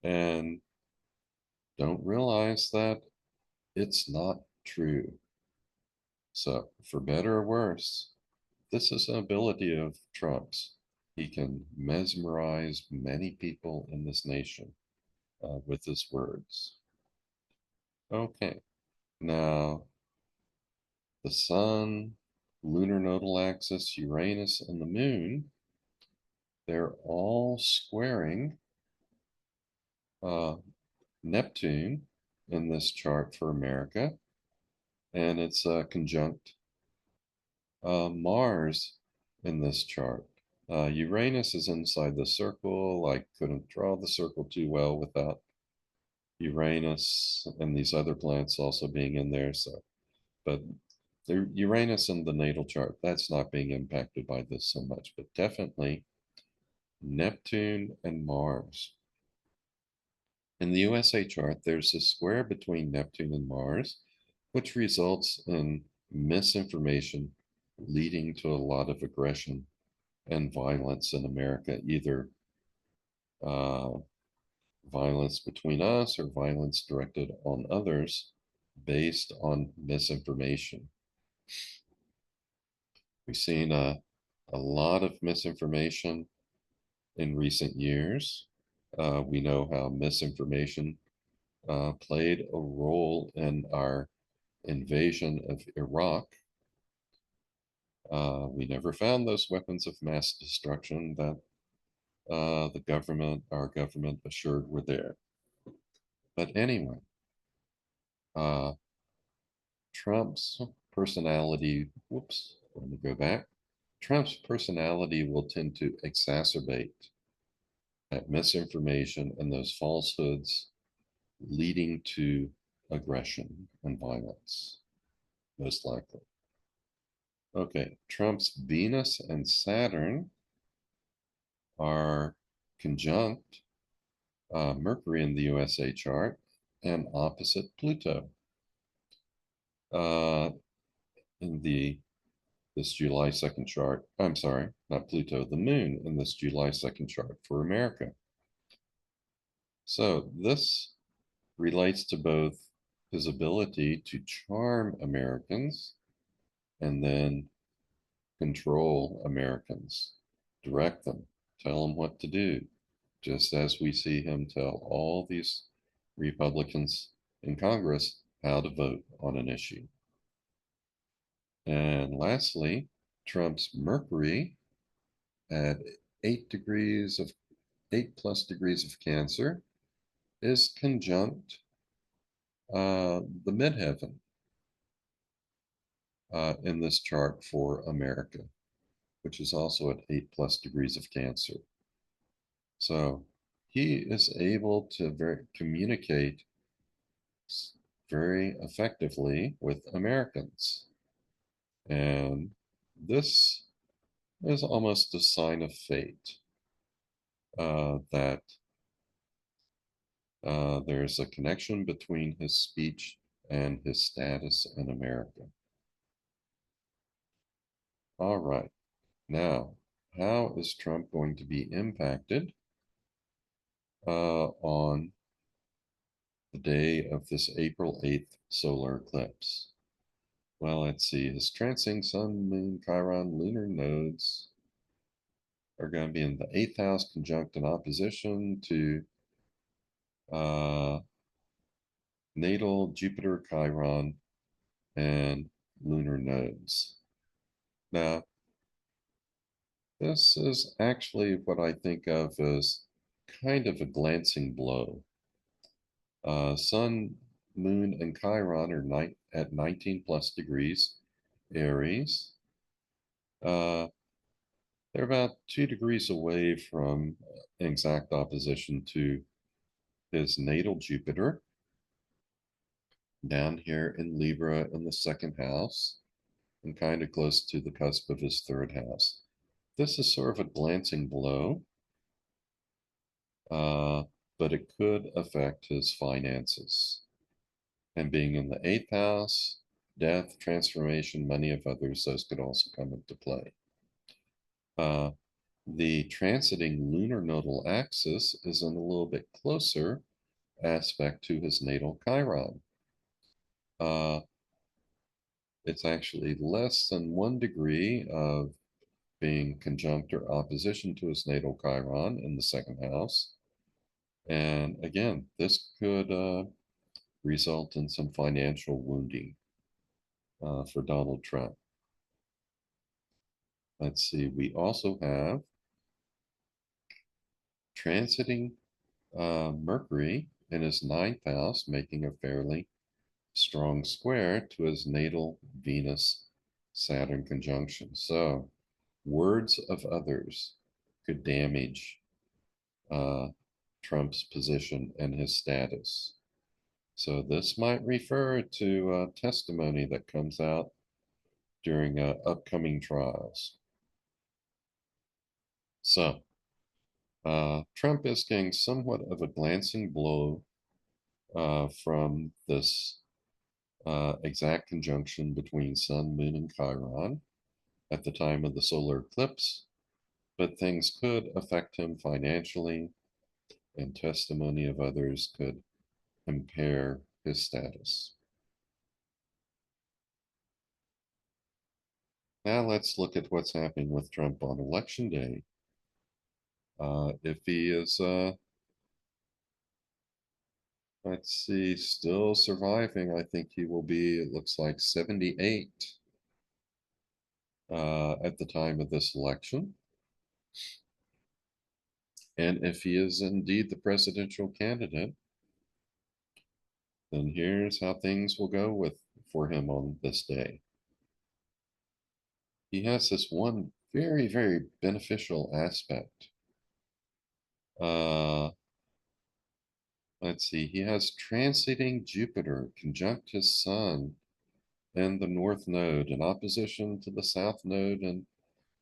and don't realize that it's not true. So, for better or worse, this is an ability of Trump's. He can mesmerize many people in this nation with his words. Okay, now the sun, lunar nodal axis, Uranus, and the moon, they're all squaring Neptune in this chart for America, and it's conjunct Mars in this chart. Uranus is inside the circle. I couldn't draw the circle too well without Uranus and these other planets also being in there. So, but the Uranus in the natal chart, that's not being impacted by this so much, but definitely Neptune and Mars. In the USA chart, there's a square between Neptune and Mars, which results in misinformation leading to a lot of aggression and violence in America, either uh, violence between us or violence directed on others based on misinformation. We've seen a lot of misinformation in recent years. We know how misinformation played a role in our invasion of Iraq. We never found those weapons of mass destruction that our government assured were there. But anyway, uh, Trump's personality, whoops, let me go back. Trump's personality will tend to exacerbate that misinformation and those falsehoods leading to aggression and violence, most likely. Okay, Trump's Venus and Saturn are conjunct Mercury in the USA chart and opposite Pluto in this July 2nd chart. I'm sorry, not Pluto, the moon in this July 2nd chart for America. So this relates to both his ability to charm Americans and then control Americans, direct them, tell them what to do, just as we see him tell all these Republicans in Congress how to vote on an issue. And lastly, Trump's Mercury at 8+ degrees of Cancer is conjunct the midheaven in this chart for America, which is also at 8+ degrees of Cancer. So he is able to communicate very effectively with Americans. And this is almost a sign of fate that there's a connection between his speech and his status in America. All right. Now, how is Trump going to be impacted on the day of this April 8th solar eclipse? Well, let's see. His transiting Sun, Moon, Chiron, lunar nodes are going to be in the 8th house, conjunct in opposition to natal Jupiter, Chiron, and lunar nodes. Now, this is actually what I think of as kind of a glancing blow. Sun, Moon, and Chiron are at 19+ degrees Aries. They're about 2 degrees away from exact opposition to his natal Jupiter down here in Libra in the 2nd house and kind of close to the cusp of his 3rd house. This is sort of a glancing blow, but it could affect his finances. And being in the 8th house, death, transformation, many of others, those could also come into play. The transiting lunar nodal axis is in a little bit closer aspect to his natal Chiron. It's actually less than 1 degree of being conjunct or opposition to his natal Chiron in the 2nd house. And again, this could result in some financial wounding for Donald Trump. Let's see, we also have transiting Mercury in his 9th house, making a fairly strong square to his natal Venus Saturn conjunction. So, words of others could damage Trump's position and his status. So, this might refer to testimony that comes out during upcoming trials. So, Trump is getting somewhat of a glancing blow from this exact conjunction between Sun, Moon, and Chiron at the time of the solar eclipse, but things could affect him financially, and testimony of others could impair his status. Now let's look at what's happening with Trump on election day. If he is, let's see, still surviving, I think he will be, it looks like 78 at the time of this election. And if he is indeed the presidential candidate, then here's how things will go for him on this day. He has this one very, very beneficial aspect. Uh, let's see, he has transiting Jupiter conjunct his Sun in the North Node in opposition to the South Node and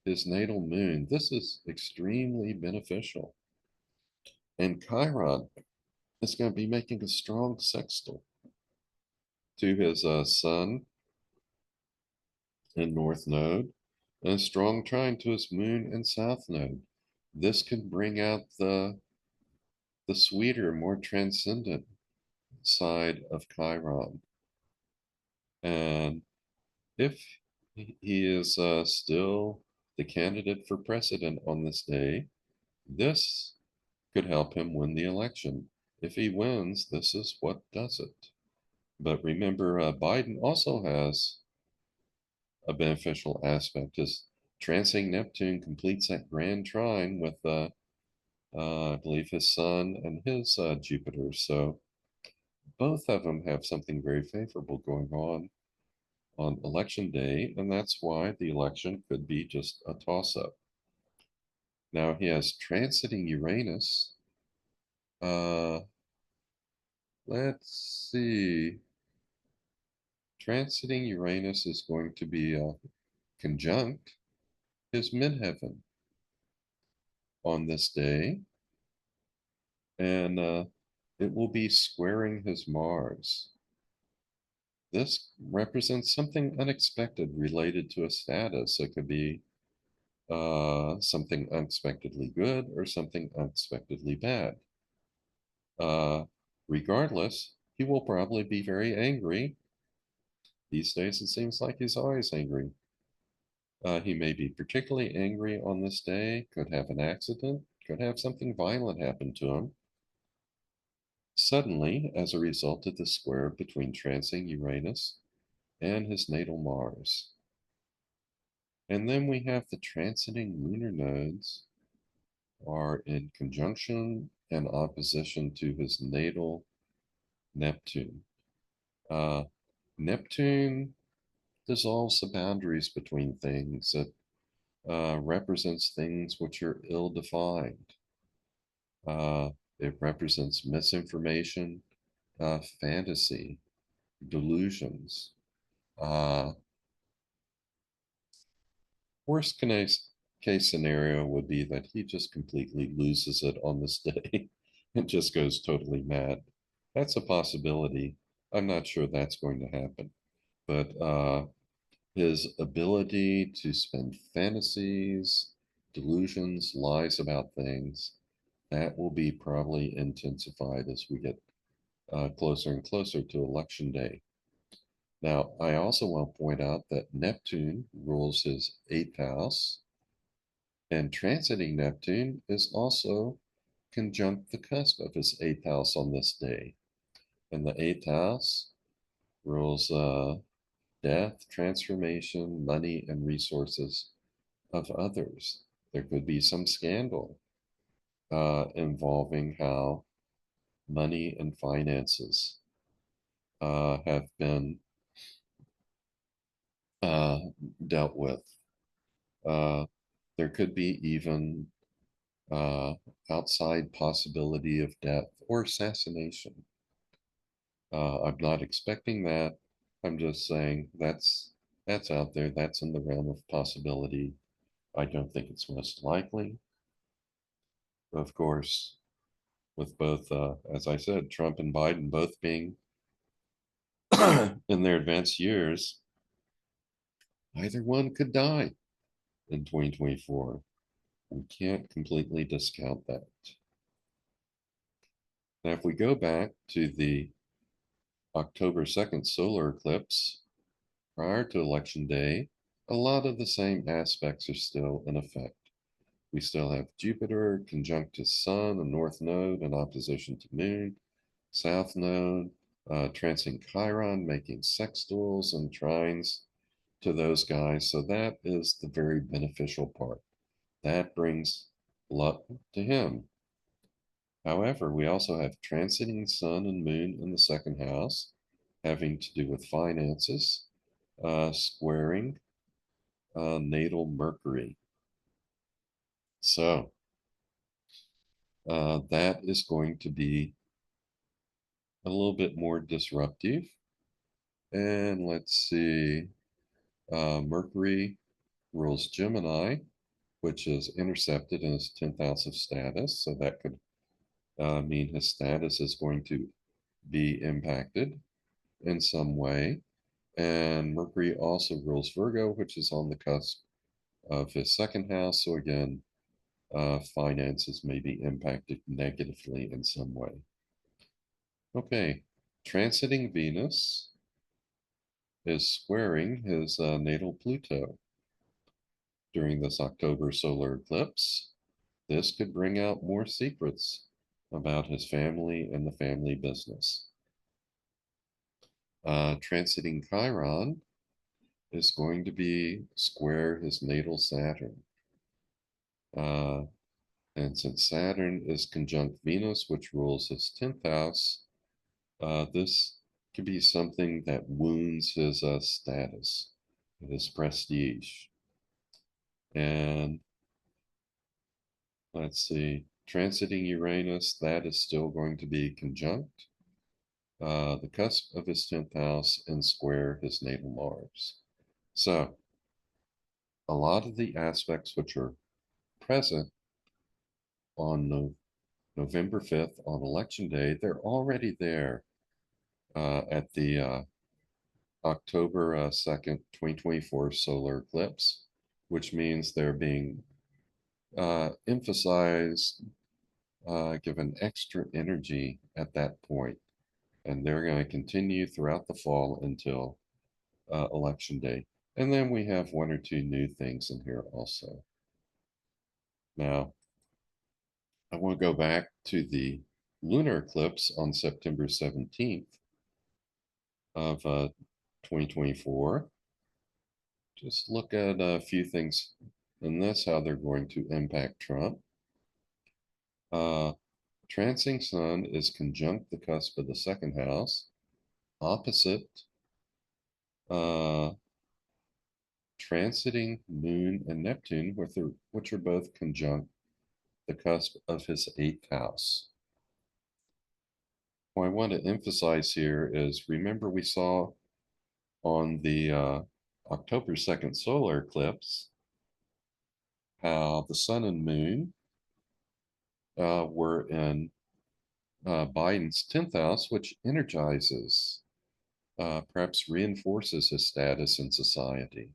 his natal moon. This is extremely beneficial. And Chiron is going to be making a strong sextile to his Sun and North Node, and a strong trine to his Moon and South Node. This can bring out the sweeter, more transcendent side of Chiron. And if he is still the candidate for president on this day, this could help him win the election. If he wins, this is what does it. But remember, Biden also has a beneficial aspect. His transing Neptune completes that grand trine with, I believe, his Sun and his Jupiter. So both of them have something very favorable going on election day, and that's why the election could be just a toss-up. Now he has transiting Uranus. Uh, let's see. Transiting Uranus is going to be conjunct his midheaven on this day, and it will be squaring his Mars. This represents something unexpected related to a status. It could be something unexpectedly good or something unexpectedly bad. Uh, Regardless, he will probably be very angry. These days, it seems like he's always angry. He may be particularly angry on this day, could have an accident, could have something violent happen to him. Suddenly, as a result of the square between transing Uranus and his natal Mars. And then we have the transiting lunar nodes are in conjunction and opposition to his natal Neptune. Uh, Neptune dissolves the boundaries between things. It represents things which are ill-defined. It represents misinformation, fantasy, delusions. Uh, Worst case scenario would be that he just completely loses it on this day and just goes totally mad. That's a possibility. I'm not sure that's going to happen. But his ability to spend fantasies, delusions, lies about things, that will be probably intensified as we get closer and closer to election day. Now, I also want to point out that Neptune rules his eighth house, and transiting Neptune is also conjunct the cusp of his eighth house on this day. And the eighth house rules death, transformation, money, and resources of others. There could be some scandal involving how money and finances have been uh, dealt with. Uh, there could be even uh, outside possibility of death or assassination. I'm not expecting that. I'm just saying that's out there. That's in the realm of possibility. I don't think it's most likely. Of course, with both, as I said, Trump and Biden both being in their advanced years, either one could die in 2024. We can't completely discount that. Now, if we go back to the October 2nd solar eclipse prior to Election Day, a lot of the same aspects are still in effect. We still have Jupiter conjunct to Sun, a north node in opposition to Moon, south node, transiting Chiron, making sextiles and trines to those guys. So that is the very beneficial part. That brings luck to him. However, we also have transiting Sun and Moon in the second house, having to do with finances, squaring natal Mercury. So that is going to be a little bit more disruptive. And let's see, Mercury rules Gemini, which is intercepted in his 10th house of status. So that could mean his status is going to be impacted in some way. And Mercury also rules Virgo, which is on the cusp of his second house. So again, finances may be impacted negatively in some way. Okay, transiting Venus is squaring his natal Pluto during this October solar eclipse. This could bring out more secrets about his family and the family business. Transiting Chiron is going to be square his natal Saturn. And since Saturn is conjunct Venus, which rules his 10th house, this could be something that wounds his status, his prestige. And let's see, transiting Uranus, that is still going to be conjunct the cusp of his 10th house and square his natal Mars. So, a lot of the aspects which are present on November 5th on Election Day, they're already there at the October 2nd, 2024 solar eclipse, which means they're being emphasized, given extra energy at that point. And they're going to continue throughout the fall until Election Day. And then we have one or two new things in here also. Now, I want to go back to the lunar eclipse on September 17th of 2024. Just look at a few things in this, how they're going to impact Trump. Transiting Sun is conjunct the cusp of the second house, opposite transiting Moon and Neptune, which are both conjunct the cusp of his 8th house. What I want to emphasize here is, remember we saw on the October 2nd solar eclipse how the Sun and Moon were in Biden's 10th house, which energizes, perhaps reinforces his status in society.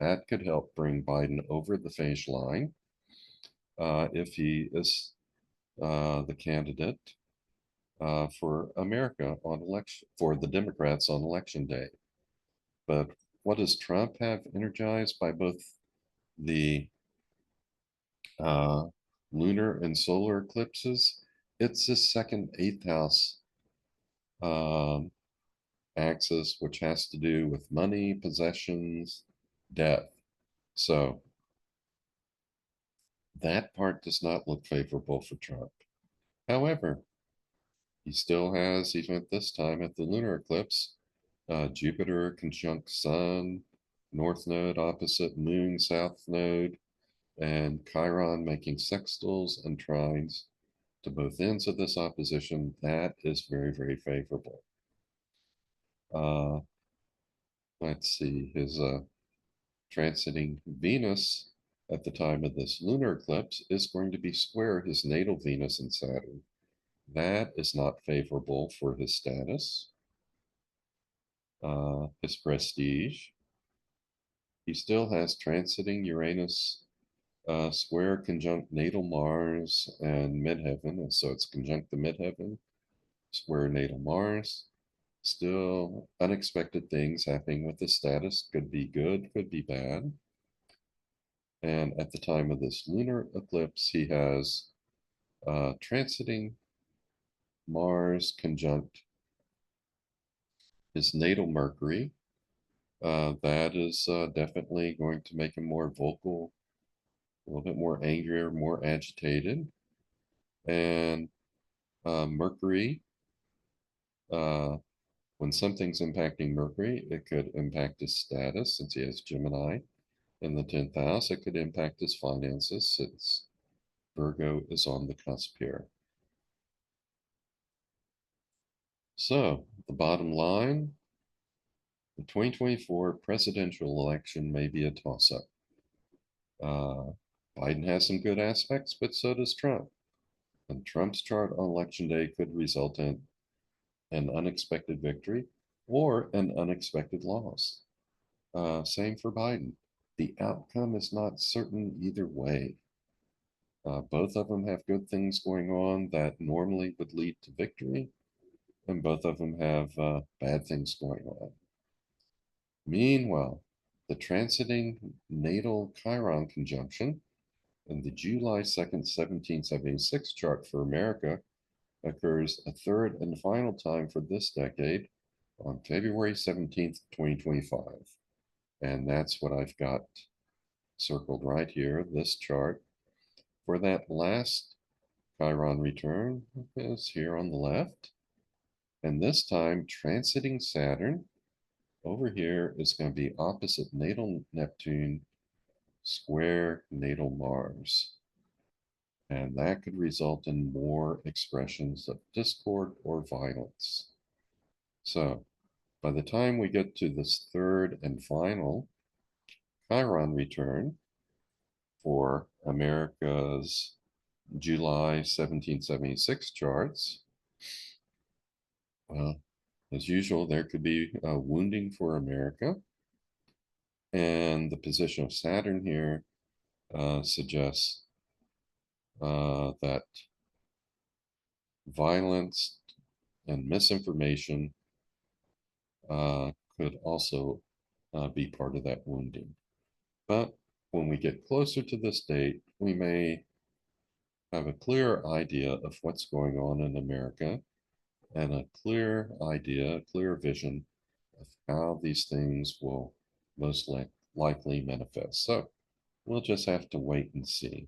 That could help bring Biden over the finish line if he is the candidate for America on election, for the Democrats on election day. But what does Trump have energized by both the lunar and solar eclipses? It's his second 8th house um, axis, which has to do with money, possessions, death. So that part does not look favorable for Trump. However, he still has, even at this time at the lunar eclipse, Jupiter conjunct Sun, North Node opposite Moon, South Node, and Chiron making sextiles and trines to both ends of this opposition. That is very, very favorable. Let's see, his transiting Venus at the time of this lunar eclipse is going to be square his natal Venus and Saturn. That is not favorable for his status, his prestige. He still has transiting Uranus square conjunct natal Mars and midheaven, and so it's conjunct the midheaven, square natal Mars. Still unexpected things happening with the status. Could be good, could be bad. And at the time of this lunar eclipse, he has transiting Mars conjunct his natal Mercury. That is definitely going to make him more vocal, a little bit more angrier, more agitated. And Mercury, uh, when something's impacting Mercury, it could impact his status since he has Gemini in the 10th house. It could impact his finances since Virgo is on the cusp here. So, the bottom line, the 2024 presidential election may be a toss-up. Biden has some good aspects, but so does Trump. And Trump's chart on election day could result in an unexpected victory or an unexpected loss. Same for Biden. The outcome is not certain either way. Both of them have good things going on that normally would lead to victory, and both of them have bad things going on. Meanwhile, the transiting natal Chiron conjunction in the July 2nd, 1776 chart for America occurs a third and final time for this decade on February 17th, 2025. And that's what I've got circled right here, this chart. For that last Chiron return is here on the left. And this time, transiting Saturn over here is going to be opposite natal Neptune, square natal Mars. And that could result in more expressions of discord or violence. So, by the time we get to this third and final Chiron return for America's July 1776 charts, well, as usual, there could be wounding for America. And the position of Saturn here suggests that violence and misinformation could also be part of that wounding. But when we get closer to this date, we may have a clear idea of what's going on in America and a clear idea, a clear vision of how these things will most likely manifest. So we'll just have to wait and see.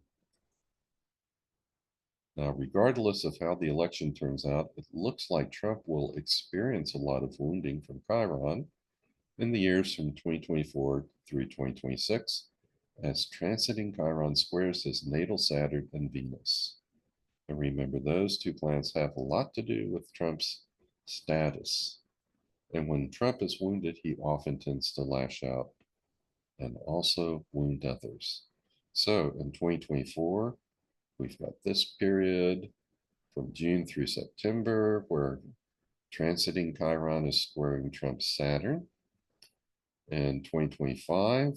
Now, regardless of how the election turns out, it looks like Trump will experience a lot of wounding from Chiron in the years from 2024 through 2026, as transiting Chiron squares his natal Saturn and Venus. And remember, those two planets have a lot to do with Trump's status. And when Trump is wounded, he often tends to lash out and also wound others. So in 2024, we've got this period from June through September where transiting Chiron is squaring Trump's Saturn. In 2025,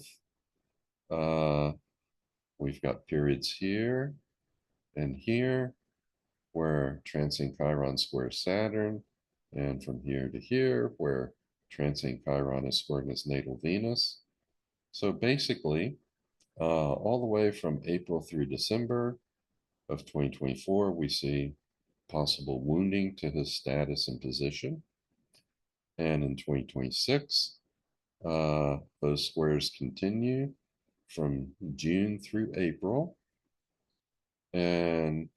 we've got periods here and here where transiting Chiron squares Saturn, and from here to here where transiting Chiron is squaring his natal Venus. So basically, all the way from April through December of 2024, we see possible wounding to his status and position. And in 2026, those squares continue from June through April. And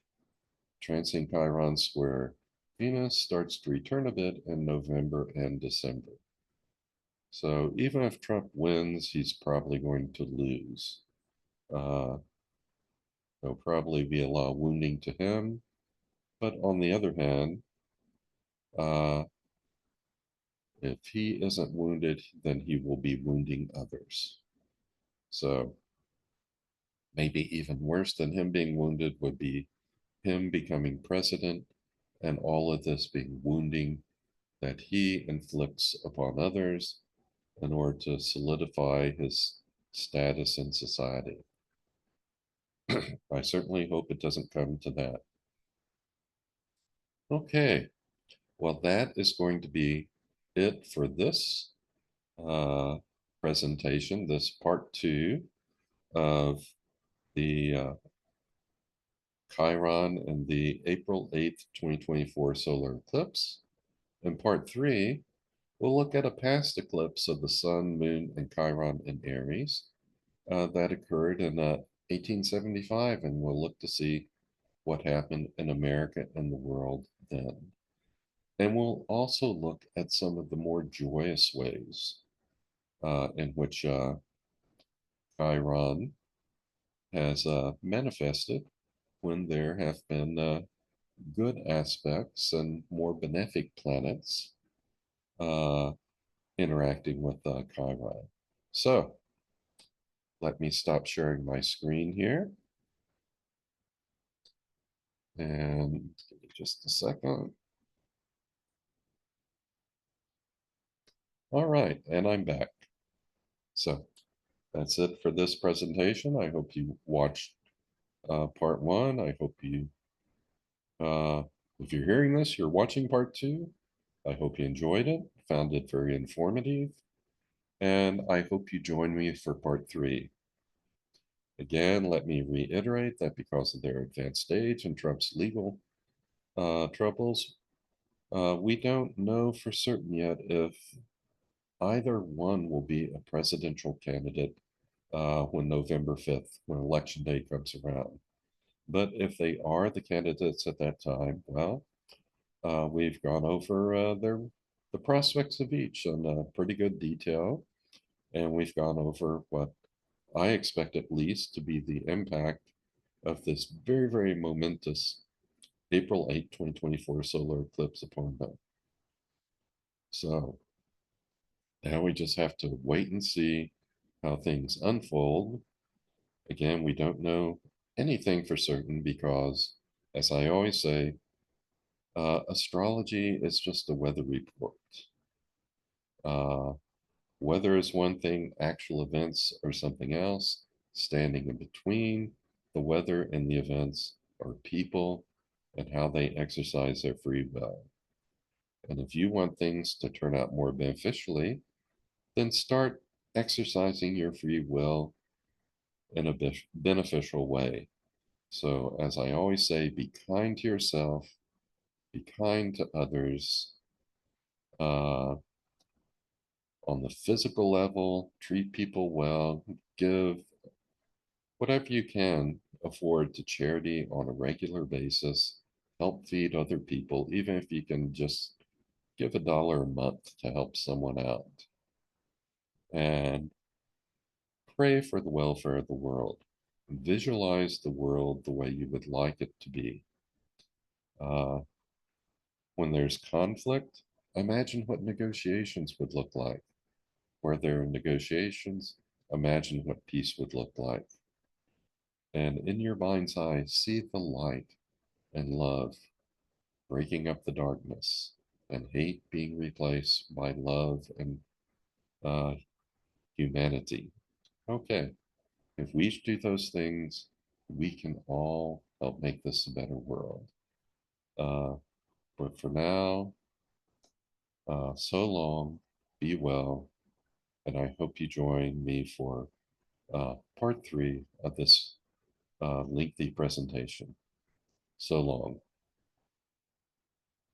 transiting Chiron square Venus starts to return a bit in November and December. So even if Trump wins, he's probably going to lose. There'll probably be a lot of wounding to him. But on the other hand, if he isn't wounded, then he will be wounding others. So Maybe even worse than him being wounded would be him becoming president and all of this being wounding that he inflicts upon others in order to solidify his status in society. I certainly hope it doesn't come to that. Okay, well, that is going to be it for this uh, presentation, this part two of the Chiron and the April 8th, 2024 solar eclipse. In part three, we'll look at a past eclipse of the Sun, Moon, and Chiron in Aries that occurred in 1875, and we'll look to see what happened in America and the world then. And we'll also look at some of the more joyous ways in which Chiron has manifested when there have been good aspects and more benefic planets uh, interacting with Chiron. So let me stop sharing my screen here. And give me just a second. All right, and I'm back. So that's it for this presentation. I hope you watched part one. I hope you, if you're hearing this, you're watching part two. I hope you enjoyed it, found it very informative, and I hope you join me for part three. Again, let me reiterate that because of their advanced age and Trump's legal troubles, we don't know for certain yet if either one will be a presidential candidate when November 5th, when election day comes around. But if they are the candidates at that time, well, we've gone over the prospects of each in pretty good detail, and we've gone over what I expect at least to be the impact of this very, very momentous April 8th, 2024 solar eclipse upon them. So now we just have to wait and see how things unfold. Again, we don't know anything for certain because, as I always say, astrology is just a weather report. Uh, weather is one thing, actual events are something else. Standing in between the weather and the events are people and how they exercise their free will. And if you want things to turn out more beneficially, then start exercising your free will in a beneficial way. So, as I always say, be kind to yourself, be kind to others. On the physical level, treat people well, give whatever you can afford to charity on a regular basis, help feed other people, even if you can just give $1 a month to help someone out. And pray for the welfare of the world. Visualize the world the way you would like it to be. Uh, when there's conflict, imagine what negotiations would look like. Where there are negotiations, imagine what peace would look like. And in your mind's eye, see the light and love breaking up the darkness and hate being replaced by love and uh, humanity. Okay, if we do those things, we can all help make this a better world. Uh, but for now, so long, be well, and I hope you join me for part three of this lengthy presentation. So long.